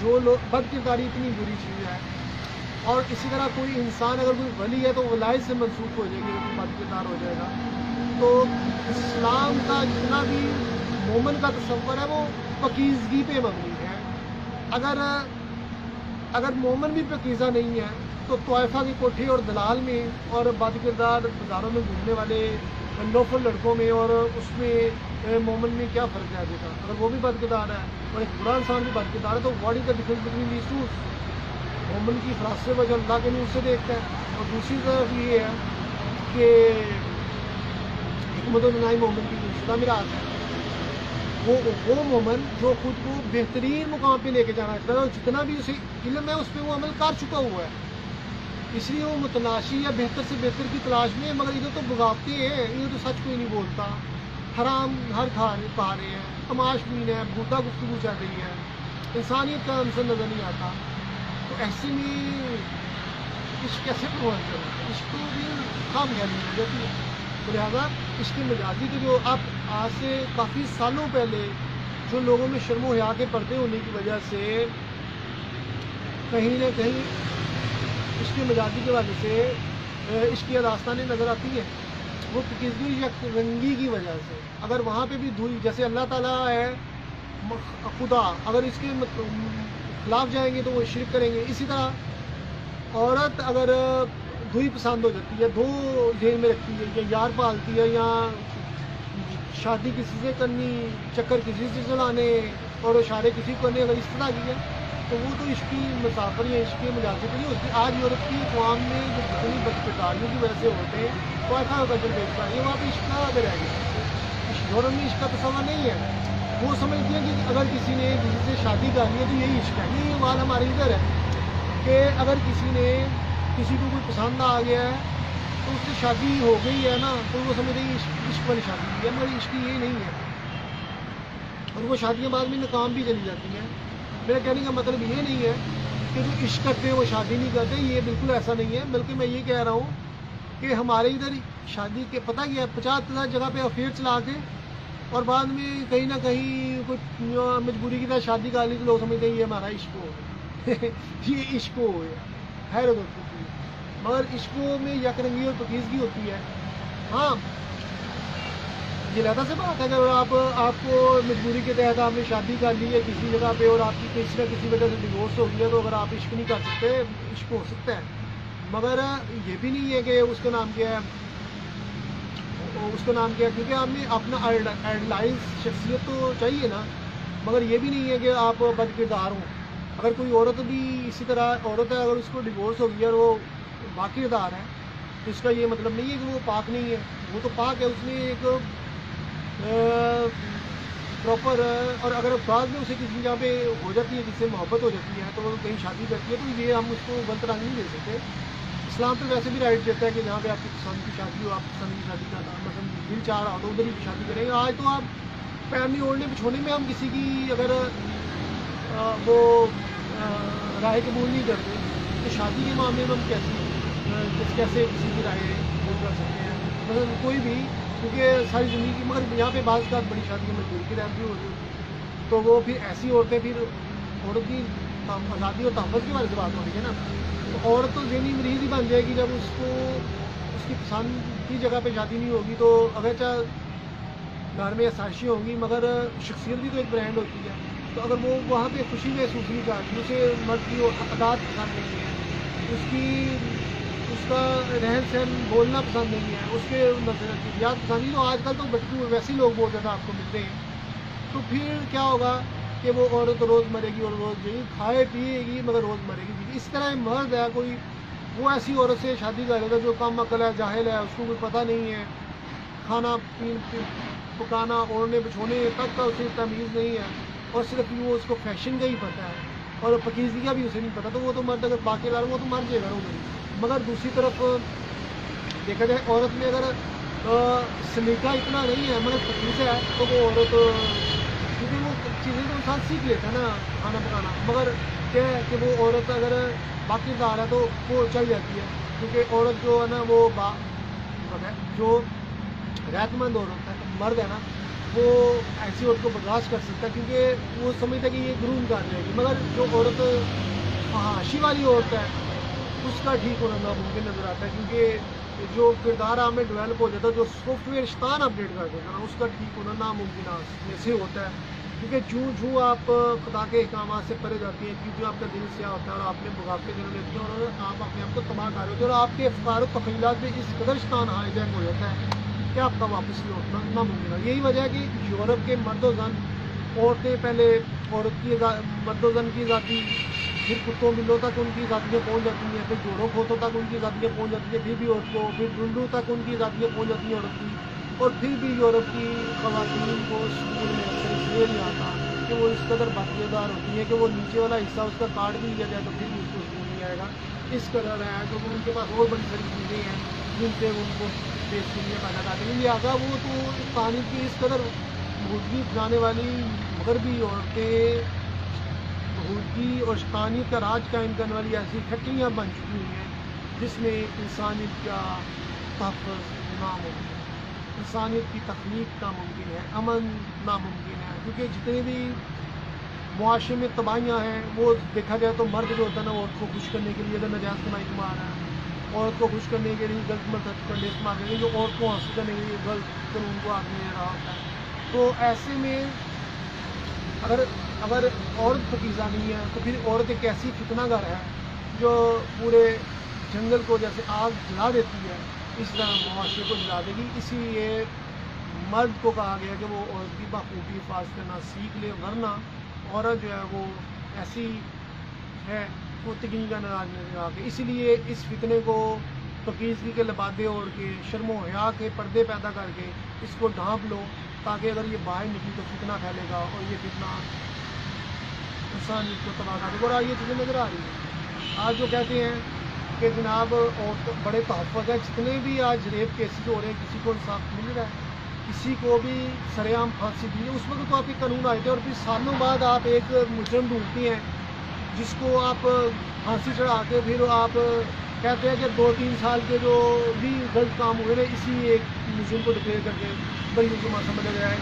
جو لوگ بد کرداری اتنی بری چیز ہے. اور اسی طرح کوئی انسان اگر کوئی ولی ہے تو ولایت سے منسوخ ہو جائے گی, کوئی بد کردار ہو جائے گا. تو اسلام کا جتنا بھی مومن کا تصور ہے وہ پاکیزگی پہ مبنی ہے. اگر مومن بھی پاکیزہ نہیں ہے تو طائفہ کی کوٹھی اور دلال میں اور بد کردار بازاروں میں گھومنے والے لوفر لڑکوں میں اور اس میں مومن میں کیا فرق ہے دیکھا. اگر وہ بھی بد کردار ہے اور ایک برا انسان بھی بد کردار ہے تو what is the difference between these two. مومن کی فراست وجہ اللہ کے نور سے دیکھتا ہے, اور دوسری طرف یہ ہے کہ حکمت النائی مومن کی دوسرا میراث ہے. وہ مومن جو خود کو بہترین مقام پہ لے کے جانا چاہتا ہے اور جتنا بھی اسے علم ہے اس پہ وہ عمل کر چکا ہوا ہے, اس لیے وہ متلاشی یا بہتر سے بہتر کی تلاش میں ہے. مگر ادھر تو بغاوتے ہیں, ادھر تو سچ کوئی نہیں بولتا, حرام ہر پا رہے ہیں, تماش بین ہے, بھوتا گفتگو چل رہی ہے, انسانیت کا عنصر نظر نہیں آتا. تو ایسے میں عشق کیسے پروان کریں, عشق تو بھی کام خیالی ہو جاتی ہے. تو لہٰذا عشق مجازی کے جو اب آج سے کافی سالوں پہلے جو لوگوں میں شرم و حیا کے پردے ہونے کی وجہ سے کہیں نہ کہیں عشق مجازی کی وجہ سے عشق کی داستانیں نظر آتی ہیں, وہ پاکیزگی یک رنگی کی وجہ سے. اگر وہاں پہ بھی دھوئی, جیسے اللہ تعالیٰ ہے خدا, اگر اس کے خلاف جائیں گے تو وہ شرک کریں گے. اسی طرح عورت اگر دھوئی پسند ہو جاتی ہے, دو ذہن میں رکھتی ہے, یا یار پالتی ہے, یا شادی کسی سے کرنی, چکر کسی سے چلانے اور اشارے کسی کو کرنے, اگر اس طرح کی ہے تو وہ تو عشق کی مسافر یا عشق کی مجازی نہیں ہوتی. آج یورپ کی اقوام میں جو جتنی بد کرداریوں کی وجہ سے ہوتے ہیں تو ایسا کلچر دیکھتا ہے, یہ وہاں پہ عشق کا اگر رہ گیا. یورپ میں عشق کا تصور نہیں ہے. وہ سمجھتے ہیں کہ اگر کسی نے کسی سے شادی کر لی ہے تو یہی عشق ہے. یہ بات ہمارے ادھر ہے کہ اگر کسی نے کسی کو کوئی پسند آ گیا ہے تو اس سے شادی ہو گئی ہے نا, تو وہ سمجھتے ہیں عشق والی شادی کی ہے, مگر عشق یہ نہیں ہے. اور وہ شادیاں بعد میں ناکام بھی چلی جاتی ہیں. میرا کہنے کا مطلب یہ نہیں ہے کہ جو عشق کرتے ہیں وہ شادی نہیں کرتے, یہ بالکل ایسا نہیں ہے. بلکہ میں یہ کہہ رہا ہوں کہ ہمارے ادھر شادی کے پتہ کیا ہے, 50 جگہ پہ افیئر چلا کے اور بعد میں کہیں نہ کہیں کوئی مجبوری کی طرح شادی کر لی تو لوگ سمجھتے ہیں یہ ہمارا عشق ہو گیا. یہ عشق ہو گیا, حیرت ہوتی ہے. مگر عشقوں میں یک رنگی اور پاکیزگی ہوتی ہے. ہاں یہ علیحدہ سے بات ہے, اگر آپ کو مجبوری کے تحت آپ نے شادی کر لی ہے کسی جگہ پہ اور آپ کی کسی نہ کسی وجہ سے ڈیورس ہو گیا, تو اگر آپ عشق نہیں کر سکتے, عشق ہو سکتا ہے. مگر یہ بھی نہیں ہے کہ اس کا نام کیا ہے, کیونکہ آپ نے اپنا آئیڈلائز شخصیت تو چاہیے نا. مگر یہ بھی نہیں ہے کہ آپ بد کردار ہوں. اگر کوئی عورت بھی اسی طرح عورت ہے, اگر اس کو ڈیورس ہو گیا اور وہ با کردار ہے تو اس کا یہ مطلب نہیں ہے کہ وہ پاک نہیں ہے. وہ تو پاک ہے, اس نے ایک پراپر, اور اگر بعد میں اسے کسی جگہ پہ ہو جاتی ہے جس سے محبت ہو جاتی ہے تو وہ کہیں شادی کرتی ہے, تو یہ ہم اس کو غلط رنگ نہیں دے سکتے. اسلام تو ویسے بھی رائٹ دیتا ہے کہ جہاں پہ آپ کی پسند کی شادی ہو, آپ پسند کی شادی کا مثلاً دل چاہ رہا ہو تو ادھر ہی شادی کریں گے. آج تو آپ فیملی اوڑھنے بچھوڑنے میں ہم کسی کی اگر وہ رائے قبول نہیں کرتے تو شادی کے معاملے میں ہم کیسے کسی کی رائے قبول کر سکتے ہیں, مثلاً کوئی بھی, کیونکہ ساری زندگی کی. مگر یہاں پہ بعض کا بڑی شادی میں مجبوری کی رائے بھی ہوتی ہے, تو وہ پھر ایسی عورتیں, پھر عورت کی آزادی اور تحفظ کے بارے سے بات ہو رہی ہے نا, تو عورت تو ذہنی مریض ہی بن جائے گی جب اس کو اس کی پسند کی جگہ پہ شادی نہیں ہوگی. تو اگرچہ گھر میں آسائشیں ہوں گی مگر شخصیت بھی تو ایک برانڈ ہوتی ہے. تو اگر وہ وہاں پہ خوشی محسوس نہیں کرتی, اسے مرد کی عادات پسند نہیں ہے, اس کا رہن سہن بولنا پسند نہیں ہے, اس کے نظریات پسند نہیں, تو آج کل تو بچوں ویسے ہی لوگ بہت زیادہ آپ کو ملتے ہیں. تو پھر کیا ہوگا کہ وہ عورت روز مرے گی اور روز جائے گی, کھائے پیے گی مگر روز مرے گی. اس طرح مرد ہے کوئی, وہ ایسی عورت سے شادی کر لیتا جو کم عقل ہے, جاہل ہے, اس کو کوئی پتہ نہیں ہے, کھانا پکانا اوڑھنے بچھونے تک کا اسے تمیز نہیں ہے, اور صرف وہ اس کو فیشن کا ہی پتہ ہے اور پاکیزگی کا بھی اسے نہیں پتہ. تو وہ تو مرد اگر باقی لا وہ تو مر جائے گا وہ. مگر دوسری طرف دیکھا جائے عورت میں اگر سلیقہ اتنا نہیں ہے مگر پاکیزہ ہے تو وہ عورت, کیونکہ وہ چیزیں تو انسان سیکھ لیتا ہے نا کھانا پکانا. مگر کیا ہے کہ وہ عورت اگر باقی دار ہے تو وہ چل جاتی ہے, کیونکہ عورت جو ہے نا وہ جو رحت مند عورت ہے, مرد ہے نا, وہ ایسی عورت کو برداشت کر سکتا ہے کیونکہ وہ سمجھتا ہے کہ یہ گروم کر جائے گی، مگر جو عورت فحاشی والی عورت ہے اس کا ٹھیک ہونا ناممکن نظر آتا ہے، کیونکہ جو کردار آپ میں ڈیولپ ہو جاتا ہے، جو سافٹ ویئر شیطان اپڈیٹ کر دیتا ہے نا، اس کا ٹھیک ہونا ناممکن میں سے ہوتا ہے، کیونکہ جوں آپ خدا کے احکامات سے پرے جاتی ہیں، کیونکہ آپ کا دل سیاہ ہوتا ہے اور آپ نے بغاوتیں جنم لیتی ہیں اور آپ اپنے آپ کو تباہ کر رہے ہوتے ہیں اور آپ کے افکار و تخیلات میں اس قدر شیطان ہائی جیک ہو جاتا ہے کہ آپ کا واپس لوٹنا ناممکن ہے۔ یہی وجہ ہے کہ یورپ کے مرد و زن، عورتیں پہلے مرد و زن کی ذاتی، پھر کتوں بلوں تک ان کی ذاتیاں پہنچ جاتی ہیں، پھر جوڑوں کھوتوں تک ان کی ذاتیاں پہنچ جاتی ہیں، پھر بھی عورت کو، پھر ڈنڈو تک ان کی ذاتیاں پہنچ جاتی ہیں عورت کی، اور پھر بھی یورپ کی خواتین کو اسکول میں اکثر اس لیے نہیں آتا کہ وہ اس قدر باقیہ دار ہوتی ہیں کہ وہ نیچے والا حصہ اس کا کاٹ بھی لیا جائے تو پھر بھی اس کو اسکول نہیں آئے گا، اس قدر ہے کیونکہ ان کے پاس اور بڑی ساری چیزیں ہیں جن سے ان کو پیشگیاں پیدا کرتے ہیں، لہٰذا وہ تو پانی کی اس قدر بھوٹگی پھیلانے والی مغربی عورتیں بھوٹگی اور شیطانیت کا راج قائم کرنے والی ایسی فیکٹریاں بن چکی ہوئی ہیں جس میں انسانیت کا تحفظ ناممکن ہے، انسانیت کی تخلیق ناممکن ہے، امن ناممکن ہے، کیونکہ جتنے بھی معاشرے میں تباہیاں ہیں وہ دیکھا جائے تو مرد جو ہوتا ہے نا وہ عورت کو خوش کرنے کے لیے اگر ناجائز کمائی کما رہا ہے، عورت کو خوش کرنے کے لیے غلط مرتب کنڈے استعمال کریں گے، جو عورت کو حاصل کرنے کے لیے غلط قانون کو آگے لے رہا ہوتا ہے، تو ایسے میں اگر عورت پاکیزہ نہیں ہے تو پھر عورت ایک ایسی فتنہ گر ہے جو پورے جنگل کو جیسے آگ جلا دیتی ہے اس طرح معاشرے کو جلا دے گی، اسی لیے مرد کو کہا گیا کہ وہ عورت کی بخوبی حفاظت کرنا سیکھ لے، ورنہ عورت جو ہے وہ ایسی ہے وہ تکین کا ناراض نظر آ کے، اسی لیے اس فتنے کو پاکیزگی کے لبادے اوڑھ کے، شرم و حیا کے پردے پیدا کر کے اس کو ڈھانپ لو، تاکہ اگر یہ باہر نکلی تو فتنہ پھیلے گا اور یہ فتنہ انسانیت کو تباہ کر دے گا، اور آج یہ چیزیں نظر آ رہی ہیں۔ آج جو کہتے ہیں کہ جناب عورت بڑے تحفظ ہیں، جتنے بھی آج ریپ کیسز ہو رہے ہیں کسی کو انصاف مل رہا ہے، کسی کو بھی سر عام پھانسی دی ہے، اس وقت تو آپ کے قانون آئے تھے اور پھر سالوں بعد آپ ایک مجرم ڈھونڈتے ہیں جس کو آپ پھانسی چڑھا کے پھر آپ کہتے ہیں کہ 2-3 سال کے جو بھی غلط کام ہوئے نا اسی ایک مجرم کو ڈکلیئر کر کے بری ذمہ سمجھا گیا ہے،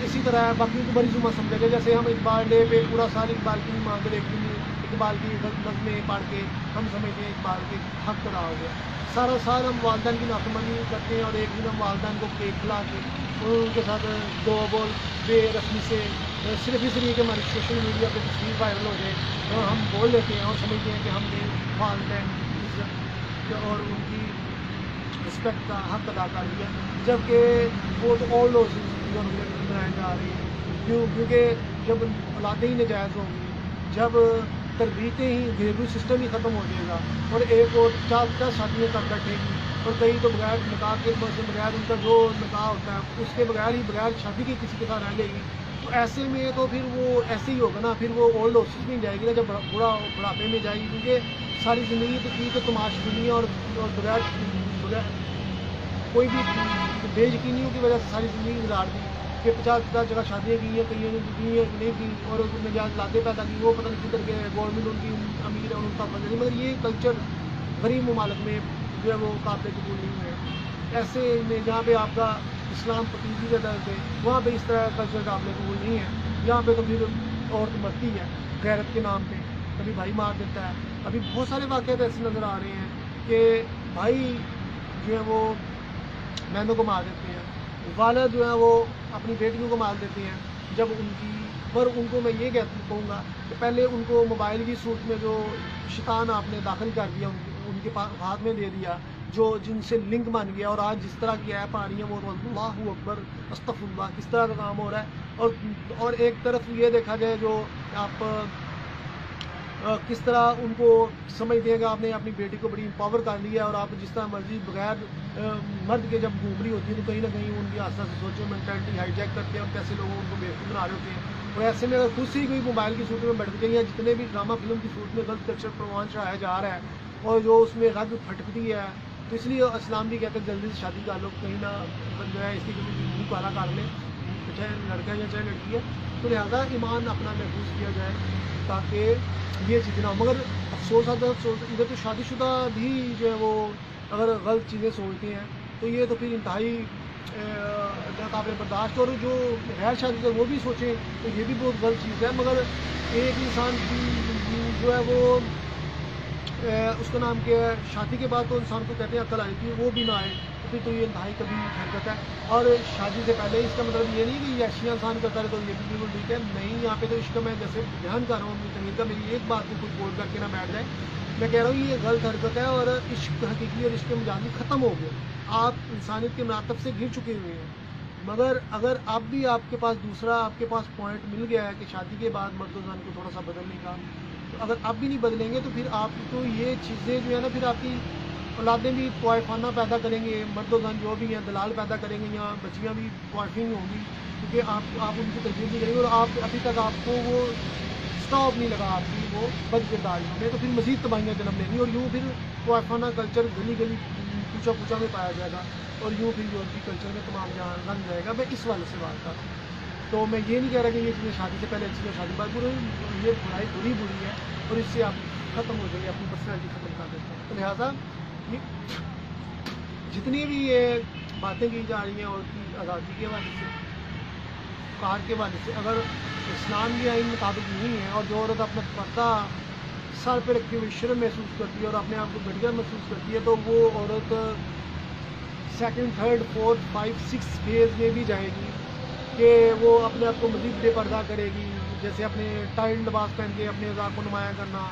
اسی طرح باقی کو بری ذمہ سمجھا گیا، جیسے ہم اقبال ڈے پہ پورا سال اقبال کی مان کر ایک دن اقبال کی نظمیں پڑھ کے ہم سمجھتے ہیں اقبال کے حق ادا ہو گیا، سارا سال ہم والدین کی نافرمانی کرتے ہیں اور ایک دن ہم والدین کو کیک کھلا کے اور ان کے ساتھ دو بول بے رسمی سے صرف اس لیے کہ ہماری سوشل میڈیا پہ تصویر وائرل ہو جائے اور ہم بول لیتے ہیں اور سمجھتے ہیں کہ ہم نے والدین کی عزت اور ان کی رسپیکٹ کا حق ادا کر دیا، جبکہ وہ تو اور لوگ بنائے جا رہے ہیں، کیونکہ جب اولادیں ہی نجائز ہوں گی، جب تربیتیں ہی گھریلو سسٹم ہی ختم ہو جائے گا اور ایک اور 4-10 شادیاں کر بیٹھے گی اور کئی تو بغیر نکاح کے بغیر ان کا جو نکاح ہوتا ہے اس کے بغیر شادی کے کسی کے ساتھ رہ لے گی، تو ایسے میں تو پھر وہ ایسے ہی ہوگا نا، پھر وہ اولڈ ہاؤسز میں جائے گی نا جب بڑھاپے میں جائے گی، کیونکہ ساری زندگی تو کی تو تماش بینی اور بغیر کوئی بھی بے یقینیوں کی وجہ سے ساری زندگی گزار دی کہ 50 جگہ شادیاں کی ہیں، کئی نے کی ہیں نہیں کی، اور نجائز لادے پیدا کی، وہ پتہ نہیں کدھر گئے، گورنمنٹ ان کی امیر ہے ان کا فضل نہیں، مگر یہ کلچر غریب ممالک میں جو ہے وہ قابل قبول نہیں ہے، ایسے میں جہاں پہ آپ کا اسلام پاکیزگی کا درد ہے وہاں پہ اس طرح کلچر قابل قبول نہیں ہے، یہاں پہ تو پھر عورت مرتی ہے غیرت کے نام پہ، کبھی بھائی مار دیتا ہے، ابھی بہت سارے واقعات ایسے نظر آ رہے ہیں کہ بھائی جو ہے وہ بہنوں کو مار دیتے ہیں، والد جو ہیں وہ اپنی بیٹیوں کو مار دیتے ہیں، جب ان کی پر ان کو میں یہ کہوں گا کہ پہلے ان کو موبائل کی صورت میں جو شیطان آپ نے داخل کر دیا ان کے ہاتھ میں دے دیا، جو جن سے لنک بن گیا، اور آج جس طرح کی ایپ آ رہی ہیں وہ اللہ اکبر استغفر اللہ کس طرح کا کام ہو رہا ہے، اور ایک طرف یہ دیکھا جائے جو آپ کس طرح ان کو سمجھتے ہیں کہ آپ نے اپنی بیٹی کو بڑی امپاور کر لیا ہے اور آپ جس طرح مرضی بغیر مرد کے جب گھوم رہی ہوتی ہے تو کہیں نہ کہیں ان کی آسا سے سوچو مینٹلٹی ہائی جیک کرتے ہیں اور کیسے لوگوں ان کو بیوقوف بنا رہے ہوتے ہیں، اور ایسے میں اگر خود سے ہی کوئی موبائل کی صورت میں بڑھ گئی یا جتنے بھی ڈرامہ فلم کی صورت میں غلط کلچر پروان چڑھایا جا رہا ہے اور جو اس میں رگ پھٹکتی ہے، تو اس لیے اسلام بھی کہتے ہیں جلدی سے شادی کر لو، کہیں نہ جو ہے اس کی منہ کالا کر لیں، چاہے لڑکا ہے یا چاہے لڑکی ہے، تو لہٰذا ایمان اپنا محفوظ کیا جائے تاکہ یہ چیزیں نہ ہو، مگر افسوس آتا ہے ادھر تو شادی شدہ بھی جو ہے وہ اگر غلط چیزیں سوچتے ہیں تو یہ تو پھر انتہائی ناقابل برداشت، اور جو غیر شادی سے وہ بھی سوچیں تو یہ بھی بہت غلط چیز ہے. مگر ایک انسان کی جو ہے وہ اس کا نام کیا ہے، شادی کے بعد تو انسان کو کہتے ہیں عقل آئی تھی، وہ بھی نہ آئے تو پھر تو یہ انتہائی کبھی حرکت ہے. اور شادی سے پہلے اس کا مطلب یہ نہیں کہ یہ اشیاء انسان کرتا ہے تو یہ بھی بالکل ٹھیک ہے نہیں. یہاں پہ تو عشق میں جیسے بیان کر رہا ہوں اپنی تنقید کا، میری ایک بات کو کوئی بول کر کے نہ بیٹھ جائے. میں کہہ رہا ہوں یہ غلط حرکت ہے اور عشق حقیقی اور عشق مجازی ختم ہو گیا. آپ انسانیت کے مراتب سے گر چکے ہوئے ہیں. مگر اگر اب بھی آپ کے پاس دوسرا آپ کے پاس پوائنٹ مل گیا ہے کہ شادی کے بعد مرد و زن کو تھوڑا سا بدلنے کا، تو اگر اب بھی نہیں بدلیں گے تو پھر آپ کو یہ چیزیں جو ہے نا، پھر آپ کی اولادیں بھی طوائفانہ پیدا کریں گے، مرد و زن جو بھی ہیں دلال پیدا کریں گے، یا بچیاں بھی طوائفین ہوں گی، کیونکہ آپ ان کی تربیت نہیں کریں گے. اور آپ ابھی تک آپ کو وہ اسٹاپ نہیں لگا آپ کی وہ بد کرداریوں میں، تو پھر مزید تباہیاں جنم لیں گی. اور یوں پھر طوائفانہ کلچر گلی گلی پوچھا پوچھا میں پایا جائے گا، اور یوں پھر یورپی کلچر میں تمام جہاں رنگ جائے گا. میں اس والے سے بات کر رہا ہوں. تو میں یہ نہیں کہہ رہا کہ یہ چیزیں شادی سے پہلے اچھی ہے، شادی بعد بری، یہ برائی بری ہے اور اس سے آپ ختم ہو جائیں گے، اپنی پرسنالٹی ختم کر دیتے ہیں. تو لہٰذا جتنی بھی یہ باتیں کی جا رہی ہیں عورت کی آزادی کے حوالے سے، کار کے حوالے سے، اگر اسلام کے آئین مطابق نہیں ہے، اور جو عورت اپنا پردہ سر پہ رکھتے ہوئے شرم محسوس کرتی ہے اور اپنے آپ کو گھٹیا محسوس کرتی ہے، تو وہ عورت سیکنڈ تھرڈ فورتھ 5 6 فیز میں بھی جائے گی کہ وہ اپنے آپ کو مزید بے پردہ کرے گی. جیسے اپنے ٹائٹ لباس پہن کے اپنے اعضاء کو نمایاں کرنا،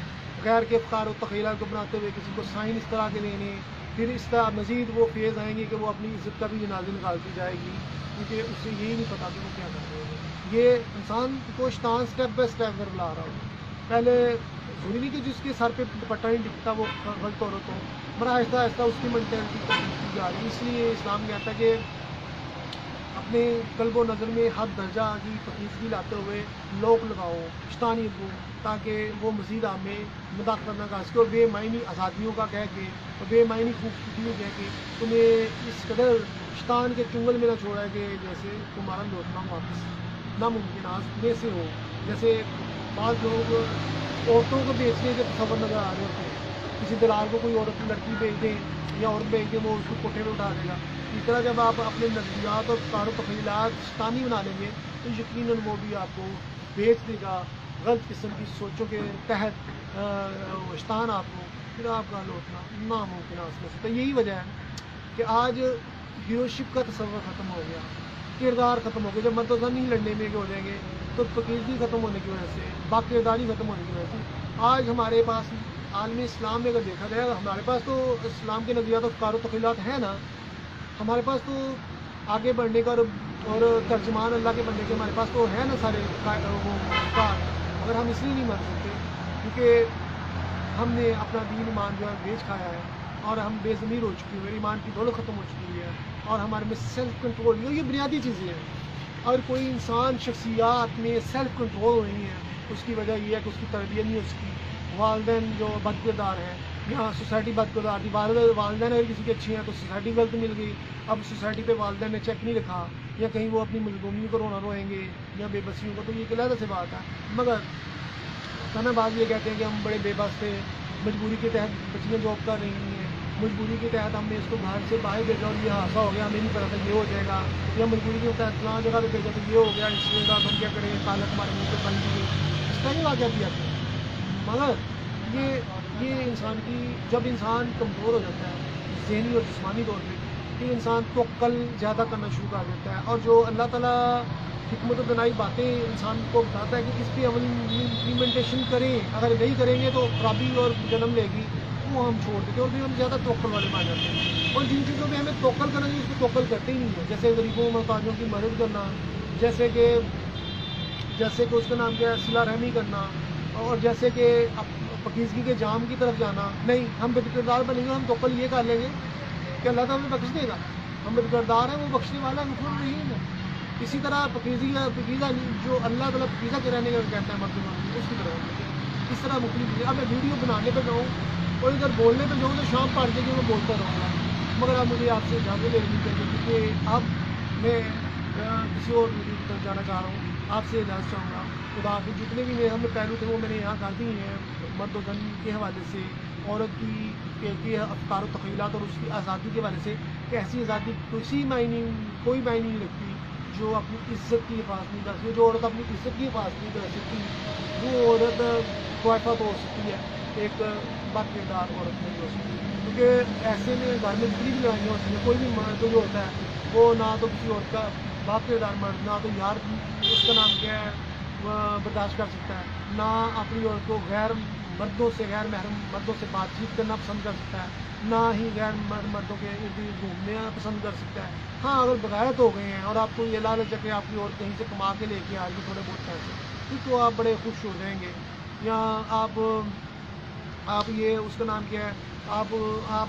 غیر کے افکار و تخیلات کو بناتے ہوئے کسی کو سائن اس طرح کے دینے. پھر اس طرح مزید وہ فیز آئیں گے کہ وہ اپنی عزت کا بھی جنازہ نکالتی جائے گی، کیونکہ اس سے یہی نہیں پتا کہ وہ کیا کر رہے ہیں. یہ انسان کو شیطان اسٹیپ بائی اسٹیپ کر لا رہا ہو. پہلے ضروری نہیں کہ جس کے سر پہ دوپٹہ نہیں دکھتا وہ غلط عورت ہو، بڑا آہستہ آہستہ اس کی مینٹلٹی تبدیل کی جا رہی ہے. اس لیے اسلام کہتا ہے کہ اپنے قلب و نظر میں حد درجہ کی پاکیزگی لاتے ہوئے لوک لگاؤ شیطانیت کو، تاکہ وہ مزید آپ میں مداخلت نہ کر سکے اور بے معنی آزادیوں کا کہہ کے اور بے معنی خوبصورتیوں کہہ کے تمہیں اس قدر شیطان کے چنگل میں نہ چھوڑا کہ جیسے تمہارا لوٹنا واپس ناممکنات میں سے ہو. جیسے بعض لوگ عورتوں کو بیچنے کے تصور نظر آ رہے ہوتے ہیں، کسی دلال کو کوئی عورت لڑکی بیچ دیں یا عورت بیچ دیں، وہ اس کو کوٹھے میں اٹھا دے گا. اس طرح جب آپ اپنے نظریات اور کار و تخیلات شیطانی بنا لیں گے تو یقیناً وہ بھی آپ کو بیچ دے گا غلط قسم کی سوچوں کے تحت. شیطان آپ کو پھر آپ کا لوٹنا ناممکن ہے. تو یہی وجہ ہے کہ آج ہیروشپ کا تصور ختم ہو گیا، کردار ختم ہو گیا. جب مرد و زن ہی لڑنے میں ہو جائیں گے تو پاکیزگی ختم ہونے کی وجہ سے، با کرداری ختم ہونے کی وجہ سے آج ہمارے پاس عالم اسلام میں اگر دیکھا جائے، ہمارے پاس تو اسلام کے نظریات اور کار و تخیلات ہیں نا، ہمارے پاس تو آگے بڑھنے کا اور ترجمان اللہ کے بننے کے ہمارے پاس تو ہے نا سارے وہ کار، مگر ہم اس لیے نہیں مر سکتے کیونکہ ہم نے اپنا دین ایمان جو ہے بیچ کھایا ہے اور ہم بے ضمیر ہو چکی ہوئے، ایمان کی دولت ختم ہو چکی ہے اور ہمارے میں سیلف کنٹرول، یہ بنیادی چیزیں ہیں. اور کوئی انسان شخصیات میں سیلف کنٹرول نہیں ہے، اس کی وجہ یہ ہے کہ اس کی تربیت نہیں، اس کی والدین جو بد کردار ہیں، یہاں سوسائٹی بد کردار تھی. والدین اگر کسی کی اچھی ہیں تو سوسائٹی غلط مل گئی. اب سوسائٹی پہ والدین نے چیک نہیں رکھا، یا کہیں وہ اپنی مظلومیوں کو روئیں گے یا بے بسیوں کو، تو یہ ایک علیحدہ سے بات ہے. مگر کہنا بعض یہ کہتے ہیں کہ ہم بڑے بے بس تھے، مجبوری کے تحت بچیاں جاب کر رہی ہیں، مجبوری کے تحت ہم نے اس کو گھر سے باہر بھیجا اور یہ حادثہ ہو گیا، ہمیں نہیں پتا تھا یہ ہو جائے گا، یا مجبوری کے تحت فلاں جگہ پہ بھیجا تو یہ ہو گیا، اس لیے ہم کیا کریں، تعلق ہمارے منہ پہ بن گئی. اس طرح کے واقعات بھی آتے ہیں. مگر یہ انسان کی جب انسان کمزور ہو جاتا ہے ذہنی اور جسمانی طور پہ، پھر انسان توکل زیادہ کرنا شروع کر دیتا ہے. اور جو اللہ تعالیٰ حکمت و دنائی باتیں انسان کو بتاتا ہے کہ اس پہ عمل امپلیمنٹیشن کریں، اگر نہیں کریں گے تو خرابی اور جنم لے گی، وہ ہم چھوڑ دیتے ہیں اور پھر ہم زیادہ توکل والے پا جاتے ہیں. اور جن چیزوں پہ ہمیں توکل کرنا چاہیے اس کو توکل کرتے ہی نہیں ہے، جیسے غریبوں محتاجوں کی مدد کرنا، جیسے کہ اس کا نام کیا ہے صلہ رحمی کرنا، اور جیسے کہ پاکیزگی کے جام کی طرف جانا. نہیں، ہم بد کردار بنیں گے، ہم توکل یہ کر لیں گے کہ اللہ تعالیٰ ہمیں بخش دے گا، ہم بد کردار ہیں، وہ بخشنے والا غفور رحیم ہے. اسی طرح پاکیزہ جو اللہ تعالیٰ پاکیزہ کے رہنے کا کہتا ہے مرد اس کی طرح اس طرح مختلف. اب میں ویڈیو بنانے پہ جاؤں اور ادھر بولنے پہ جاؤں تو شام پڑ جائے گی، میں بولتا رہوں گا. مگر اب مجھے آپ سے اجازت لینی چاہیے کیونکہ اب میں کسی اور ویڈیو کی طرف جانا چاہ رہا ہوں. آپ سے اجازت چاہوں گا. خدا کے جتنے بھی میرے ہم پہلو تھے وہ میں نے یہاں کر دی ہیں، مرد و زن کے حوالے سے، عورت کی افکار و تخیلات اور اس کی آزادی کے حوالے سے کہ ایسی آزادی کوئی معنی نہیں رکھتی جو اپنی عزت کی حفاظت نہیں کر سکتی. جو عورت اپنی عزت کی حفاظت نہیں کر سکتی وہ عورت طائفہ تو ہو سکتی ہے، ایک بد کردار عورت نہیں ہو سکتی. کیونکہ ایسے میں گھر میں جتنی بھی لڑائیاں ہوتی ہیں، کوئی بھی مرد جو ہوتا ہے وہ نہ تو کسی عورت کا باپ کردار مرد، نہ تو یار اس کا نام کیا ہے برداشت کر سکتا ہے، نہ اپنی عورت کو غیر محرم مردوں سے بات چیت کرنا پسند کر سکتا ہے، نہ ہی غیر مردوں کے ارد گرد گھومنا پسند کر سکتا ہے. ہاں اگر بغیرت ہو گئے ہیں اور آپ کو یہ لالچ ہے کہ آپ کی عورت کہیں سے کما کے لے کے آ رہی ہے تھوڑے بہت پیسے، تو آپ بڑے خوش ہو جائیں گے. یا آپ یہ اس کا نام کیا ہے آپ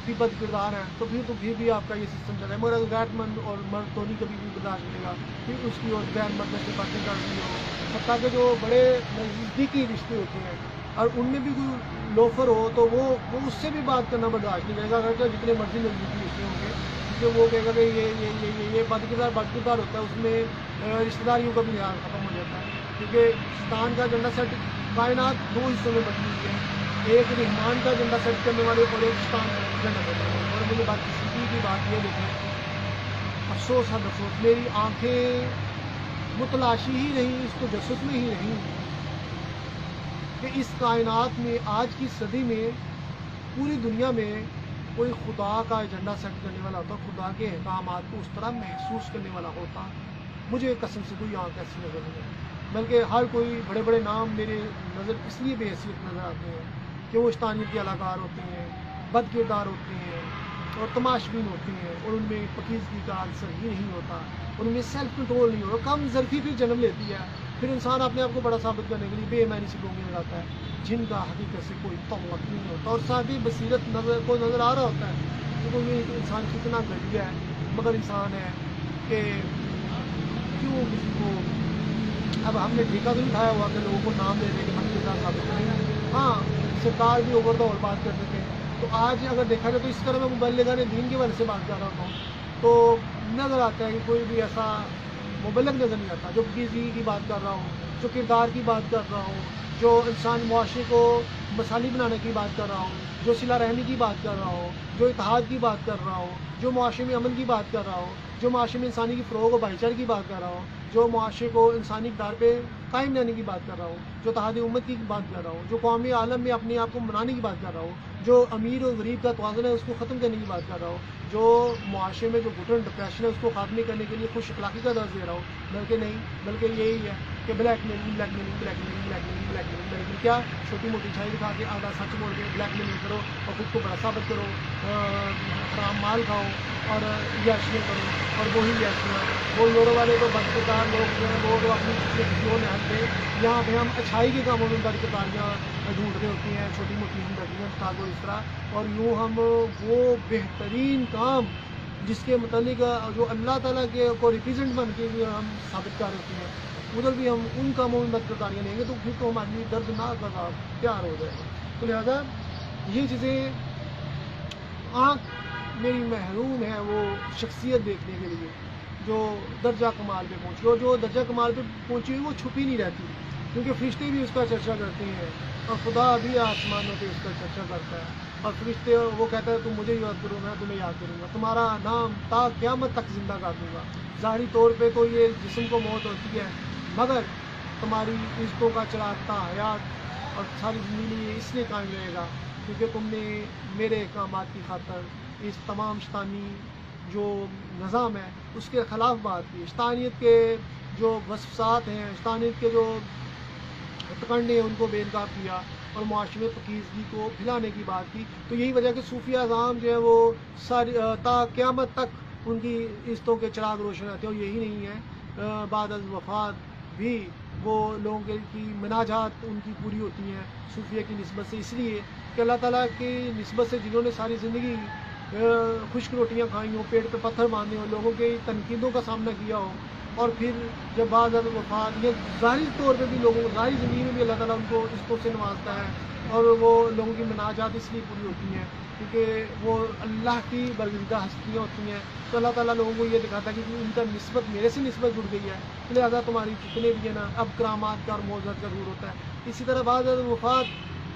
بھی بد کردار ہیں تو پھر بھی آپ کا یہ سسٹم چل رہا ہے. مگر غیر مند اور مرد تو نہیں کبھی بھی برداشت ملے گا پھر اس کی اور غیر مردوں سے باتیں کر رہی ہو. حتیٰ کہ جو بڑے نزدیکی رشتے ہوتے ہیں اور ان میں بھی کوئی لوفر ہو تو وہ اس سے بھی بات کرنا برداشت نہیں کرے گا. اگر جتنے مرضی نزدیکی رشتے ہوں گے کیونکہ وہ کہے گا کہ یہ بد کردار ہوتا ہے، اس میں رشتہ داریوں کا بھی لحاظ ختم ہو جاتا ہے. کیونکہ شیطان کا ایجنڈا سیٹ کائنات دو حصوں میں بنی ہوئی ہے، ایک رحمان کا ایجنڈا سیٹ کرنے والے اور ایک شیطان کا ایجنڈا کرنے والے. اور مجھے بات کسی کی بات یہ دیکھیں، افسوس ہے افسوس میری آنکھیں متلاشی ہی رہیں، اس تجسس میں ہی رہیں کہ اس کائنات میں آج کی صدی میں پوری دنیا میں کوئی خدا کا ایجنڈا سیٹ کرنے والا ہوتا، خدا کے احکامات کو اس طرح محسوس کرنے والا ہوتا. مجھے قسم سے کوئی آنکھ ایسی نظر نہیں ہے، بلکہ ہر کوئی بڑے بڑے نام میرے نظر اس لیے بے حیثیت نظر آتے ہیں کہ وہ شیطانیت کے علاقار ہوتے ہیں، بد کردار ہوتے ہیں اور تماشبین ہوتے ہیں، اور ان میں پاکیزگی کا عنصر ہی نہیں ہوتا، ان میں سیلف کنٹرول نہیں ہوتا. کم ظرفی پھر جنم لیتی ہے، پھر انسان اپنے آپ کو بڑا ثابت کرنے کے لیے بے ایمانی سے ڈھونگنے لگاتا ہے جن کا حقیقت سے کوئی تعلق نہیں ہوتا. اور ساتھی بصیرت نظر آ رہا ہوتا ہے کیونکہ یہ انسان کتنا گھٹیا ہے، مگر انسان ہے کہ کیوں کسی کو اب ہم نے ٹھیکہ تو نہیں کھایا ہوا کہ لوگوں کو نام دے دے کے ہم کردار ثابت کریں. ہاں سرکار بھی اوور دا آل بات کرتے تھے، تو آج اگر دیکھا جائے تو اس طرح میں مبلغان دین کے بارے سے بات کر رہا ہوتا ہوں تو نظر آتا ہے کہ کوئی بھی ایسا مبلغ نظر نہیں آتا جو پاکیزگی کی بات کر رہا ہوں، جو کردار کی بات کر رہا ہوں، جو انسان معاشرے کو مثالی بنانے کی بات کر رہا ہوں، جو صلہ رحمی کی بات کر رہا ہوں، جو اتحاد کی بات کر رہا ہوں، جو معاشرے میں امن کی بات کر رہا ہوں، جو معاشرے میں انسانی کی فروغ و بھائی چارے کی بات کر رہا ہوں، جو معاشرے کو انسانی اقدار پہ قائم رہنے کی بات کر رہا ہوں، جو اتحاد امت کی بات کر رہا ہوں، جو قومی عالم میں اپنے آپ کو منانے کی بات کر رہا ہوں، جو امیر اور غریب کا توازن ہے اس کو ختم کرنے کی بات کر رہا ہوں، جو معاشرے میں جو گھٹن ڈپریشن ہے اس کو خاتمے کرنے کے لیے خوش اخلاقی کا درس دے رہا ہوں. بلکہ یہی ہے کہ بلیک میلنگ کیا چھوٹی موٹی چھائی دکھا کے آدھا سچ بول کے بلیک میلنگ کرو اور خود کو بڑا ثابت کرو، حرام مال کھاؤ اور یاشیاں کرو. اور وہی یاشیاں وہ یورو والے تو بد کردار لوگ جو ہیں وہ اپنی کسی اور نہل پہ یہاں پہ ہم اچھائی کے کاموں میں بد کرداریاں ڈھونڈ رہے ہوتی ہیں، چھوٹی موٹی ہمدردیاں دکھا دو اس طرح. اور یوں ہم وہ بہترین کام جس کے متعلق جو اللہ تعالیٰ کے کو ریپرزینٹ بن کے بھی ہم ثابت کر ہوتے ہیں ادھر بھی ہم ان کاموں میں بد کرداریاں لیں گے تو پھر تو ہمارے لیے دردناک عذاب تیار ہو جائے گا. تو لہٰذا یہ چیزیں آنکھ میری محروم ہے وہ شخصیت دیکھنے کے لیے جو درجہ کمال پہ پہنچی، اور جو درجہ کمال پہ پہنچی ہوئی وہ چھپی نہیں رہتی کیونکہ فرشتے بھی اس کا چرچا کرتے ہیں اور خدا بھی آسمانوں پہ اس کا چرچا کرتا ہے. اور فرشتے وہ کہتا ہے تم مجھے یاد کرو میں تمہیں یاد کروں گا، تمہارا نام تا قیامت تک زندہ کر دوں گا. ظاہری طور پہ تو یہ جسم کو موت ہوتی ہے مگر تمہاری عزتوں کا چراغتا حیات اور ساری زندگی اس لیے قائم رہے گا کیونکہ تم نے میرے احکامات کی خاطر اس تمام شیطانی جو نظام ہے اس کے خلاف بات کی، شیطانیت کے جو وصفات ہیں، شیطانیت کے جو ہتھکنڈے ہیں ان کو بے نقاب کیا اور معاشرے میں پاکیزگی کو پھیلانے کی بات کی. تو یہی وجہ کہ صوفیہ اعظام جو ہے وہ ساری تا قیامت تک ان کی عزتوں کے چراغ روشن رہتے ہیں. اور یہی نہیں ہے بعد از وفات بھی وہ لوگوں کی مناجات ان کی پوری ہوتی ہیں صوفیہ کی نسبت سے، اس لیے کہ اللہ تعالیٰ کی نسبت سے جنہوں نے ساری زندگی خشک روٹیاں کھائی ہوں، پیٹ پہ پتھر باندھے ہوں، لوگوں کی تنقیدوں کا سامنا کیا ہو، اور پھر جب بعد از وفات یا ظاہری طور پہ بھی لوگوں ظاہری زندگی میں بھی اللہ تعالیٰ ان کو عزتوں سے نوازتا ہے اور وہ لوگوں کی مناجات اس لیے پوری ہوتی ہیں کیونکہ وہ اللہ کی برگزیدہ ہستیاں ہوتی ہیں، تو اللہ تعالیٰ لوگوں کو یہ دکھاتا ہے کہ ان کا نسبت میرے سے نسبت جڑ گئی ہے، لہٰذا تمہاری جتنے بھی ہیں نا اب کرامات کا اور معجزات کا ظہور ہوتا ہے۔ اسی طرح بعض وفات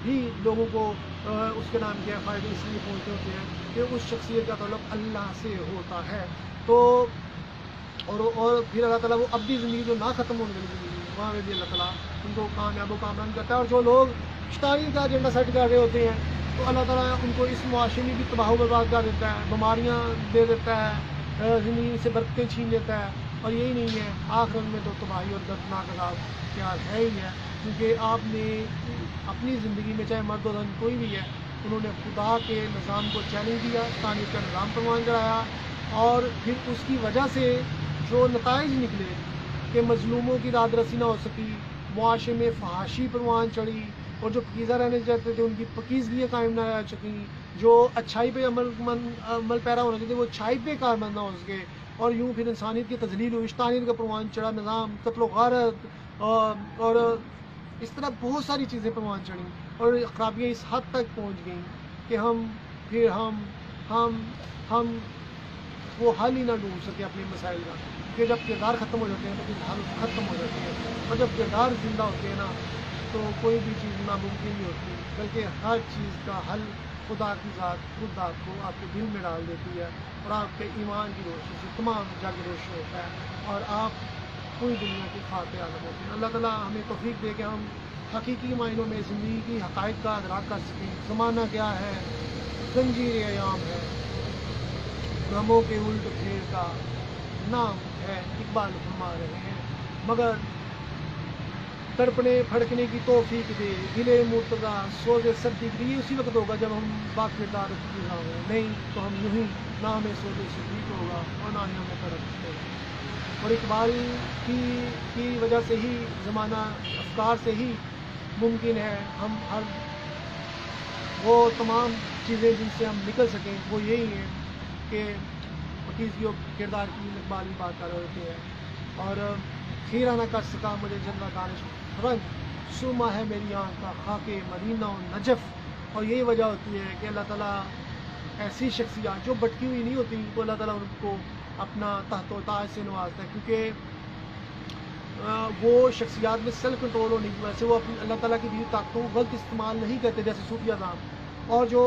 بھی لوگوں کو اس کے نام کیا فائدے اس لیے پہنچتے ہوتے ہیں کہ اس شخصیت کا تعلق اللہ سے ہوتا ہے، تو اور پھر اللہ تعالیٰ وہ ابدی زندگی جو نہ ختم ہونے والی زندگی ہے وہاں میں بھی اللہ تعالیٰ ان کو کامیاب و کامران کرتا ہے، اور جو لوگ شیطانی کا ایجنڈا سیٹ کر رہے ہوتے ہیں تو اللہ تعالیٰ ان کو اس معاشرے میں بھی تباہ و برباد کر دیتا ہے، بیماریاں دے دیتا ہے، زندگی سے برکتیں چھین لیتا ہے، اور یہی نہیں ہے آخرت میں تو تباہی اور دردناک عذاب کیا ہے ہی ہے، کیونکہ آپ نے اپنی زندگی میں چاہے مرد و زن کوئی بھی ہے انہوں نے خدا کے نظام کو چیلنج دیا، شیطانیت کا نظام پروان چڑھایا، اور پھر اس کی وجہ سے جو نتائج نکلے کہ مظلوموں کی داد رسی نہ ہو سکی، معاشرے میں فحاشی پروان چڑھی، اور جو پکیزہ رہنے چاہتے تھے ان کی پکیزگیاں قائم نہ رہ سکیں، جو اچھائی پہ عمل پیرا ہونا چاہتے وہ اچھائی پہ کاربند نہ ہو سکے، اور یوں پھر انسانیت کی تذلیل ہوئی، شیطانیت کا پروان چڑھا نظام، قتل و غارت اور اس طرح بہت ساری چیزیں پروان چڑھیں، اور خرابیاں اس حد تک پہنچ گئیں کہ ہم وہ حل ہی نہ ڈھونڈ سکے اپنے مسائل کا، کہ جب کردار ختم ہو جاتے ہیں تو پھر حل ختم ہو جاتے ہیں، اور جب کردار زندہ ہوتے ہیں نا تو کوئی بھی چیز ناممکن نہیں ہوتی، بلکہ ہر چیز کا حل خدا کی ذات خود آپ کو آپ کے دل میں ڈال دیتی ہے، اور آپ کے ایمان کی روشنی سے تمام جگ روشن ہوتا ہے، اور آپ پوری دنیا کی خاطر عالم ہوتے ہیں۔ اللہ تعالیٰ ہمیں توفیق دے کہ ہم حقیقی معنوں میں زندگی کی حقائق کا ادراک کر سکیں، زمانہ کیا ہے، زنجیر ایام ہے، غموں کے الٹ پھیر کا نام ہے، اقبال فرما رہے ہیں، مگر تڑپنے پھڑکنے کی توفیق دے دلے مرتضیٰ سوز صدیق، یہ اسی وقت ہوگا جب ہم باق کردار رہا ہوں، نہیں تو ہم یوں ہی نہ ہمیں سوز صدیق ہوگا اور نہ ہی ہمیں تڑپ ہوگا۔ اور اقبال کی وجہ سے ہی زمانہ افکار سے ہی ممکن ہے ہم ہر وہ تمام چیزیں جن سے ہم نکل سکیں، وہ یہی ہیں کہ پکیزگی و کردار کی اقبال کی بات کر رہے ہوتے ہیں، اور خیرہ نہ کر سکا مجھے جلوہ دانش فرنگ، سرما ہے میری آنکھ کا خاک مدینہ و نجف، اور یہی وجہ ہوتی ہے کہ اللہ تعالیٰ ایسی شخصیات جو بٹکی ہوئی نہیں ہوتی تو اللہ تعالیٰ ان کو اپنا تحت و تاج سے نوازتا ہے، کیونکہ وہ شخصیات میں سیلف کنٹرول ہونے کی وجہ سے وہ اپنی اللہ تعالیٰ کی دی طاقتوں کو غلط استعمال نہیں کرتے، جیسے صوفیہ نام، اور جو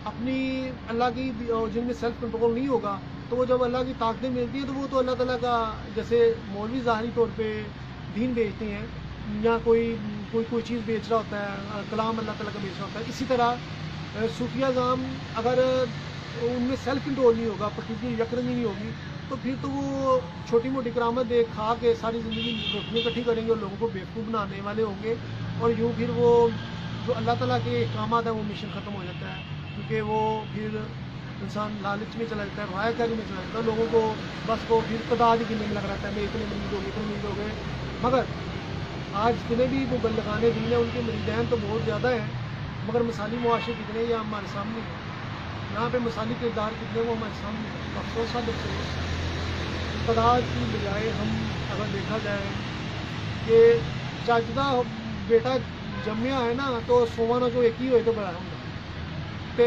اپنی اللہ کی جن میں سیلف کنٹرول نہیں ہوگا تو وہ جب اللہ کی طاقتیں ملتی ہیں تو وہ تو اللہ تعالیٰ کا، جیسے مولوی ظاہری طور پہ دین بیچتے ہیں یا کوئی چیز بیچ رہا ہوتا ہے، کلام اللہ تعالیٰ کا بیچ رہا ہوتا ہے، اسی طرح صوفیہ نام اگر ان میں سیلف کنٹرول نہیں ہوگا، پکیزگی یکرنگی نہیں ہوگی، تو پھر تو وہ چھوٹی موٹی کرامت دیکھ کھا کے ساری زندگی روٹیاں اکٹھی کریں گے اور لوگوں کو بیوقوف بنانے والے ہوں گے، اور یوں پھر وہ جو اللہ تعالیٰ کے احکامات ہیں وہ مشن ختم ہو جاتا ہے، کیونکہ وہ پھر انسان لالچ میں چلا جاتا ہے، رعایا کاری میں چلا جاتا ہے، لوگوں کو بس وہ پھر تعداد ہی گننے میں لگ رہتا ہے، میں اتنے مریض ہو گئے، مگر آج جتنے بھی مبلغان دین ہیں ان کے مریدین تو بہت زیادہ ہیں، مگر مثالی معاشرے کتنے یہ ہمارے سامنے ہیں، یہاں پہ مثالی کردار کتنے وہ ہمارے سامنے ہیں، افسوس تعداد کی بجائے ہم اگر دیکھا جائے کہ چاچدہ بیٹا جمیا ہے نا تو سووانا جو ایک ہی ہوئے تو بڑا ہوں کہ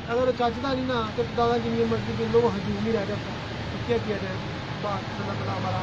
اگر چاچدہ نہیں نا تو دادا جن مرضی کے لوگ ہجوم ہی رہ جاتا ہے، تو کیا کیا جائے، بات اللہ تعالیٰ ہمارا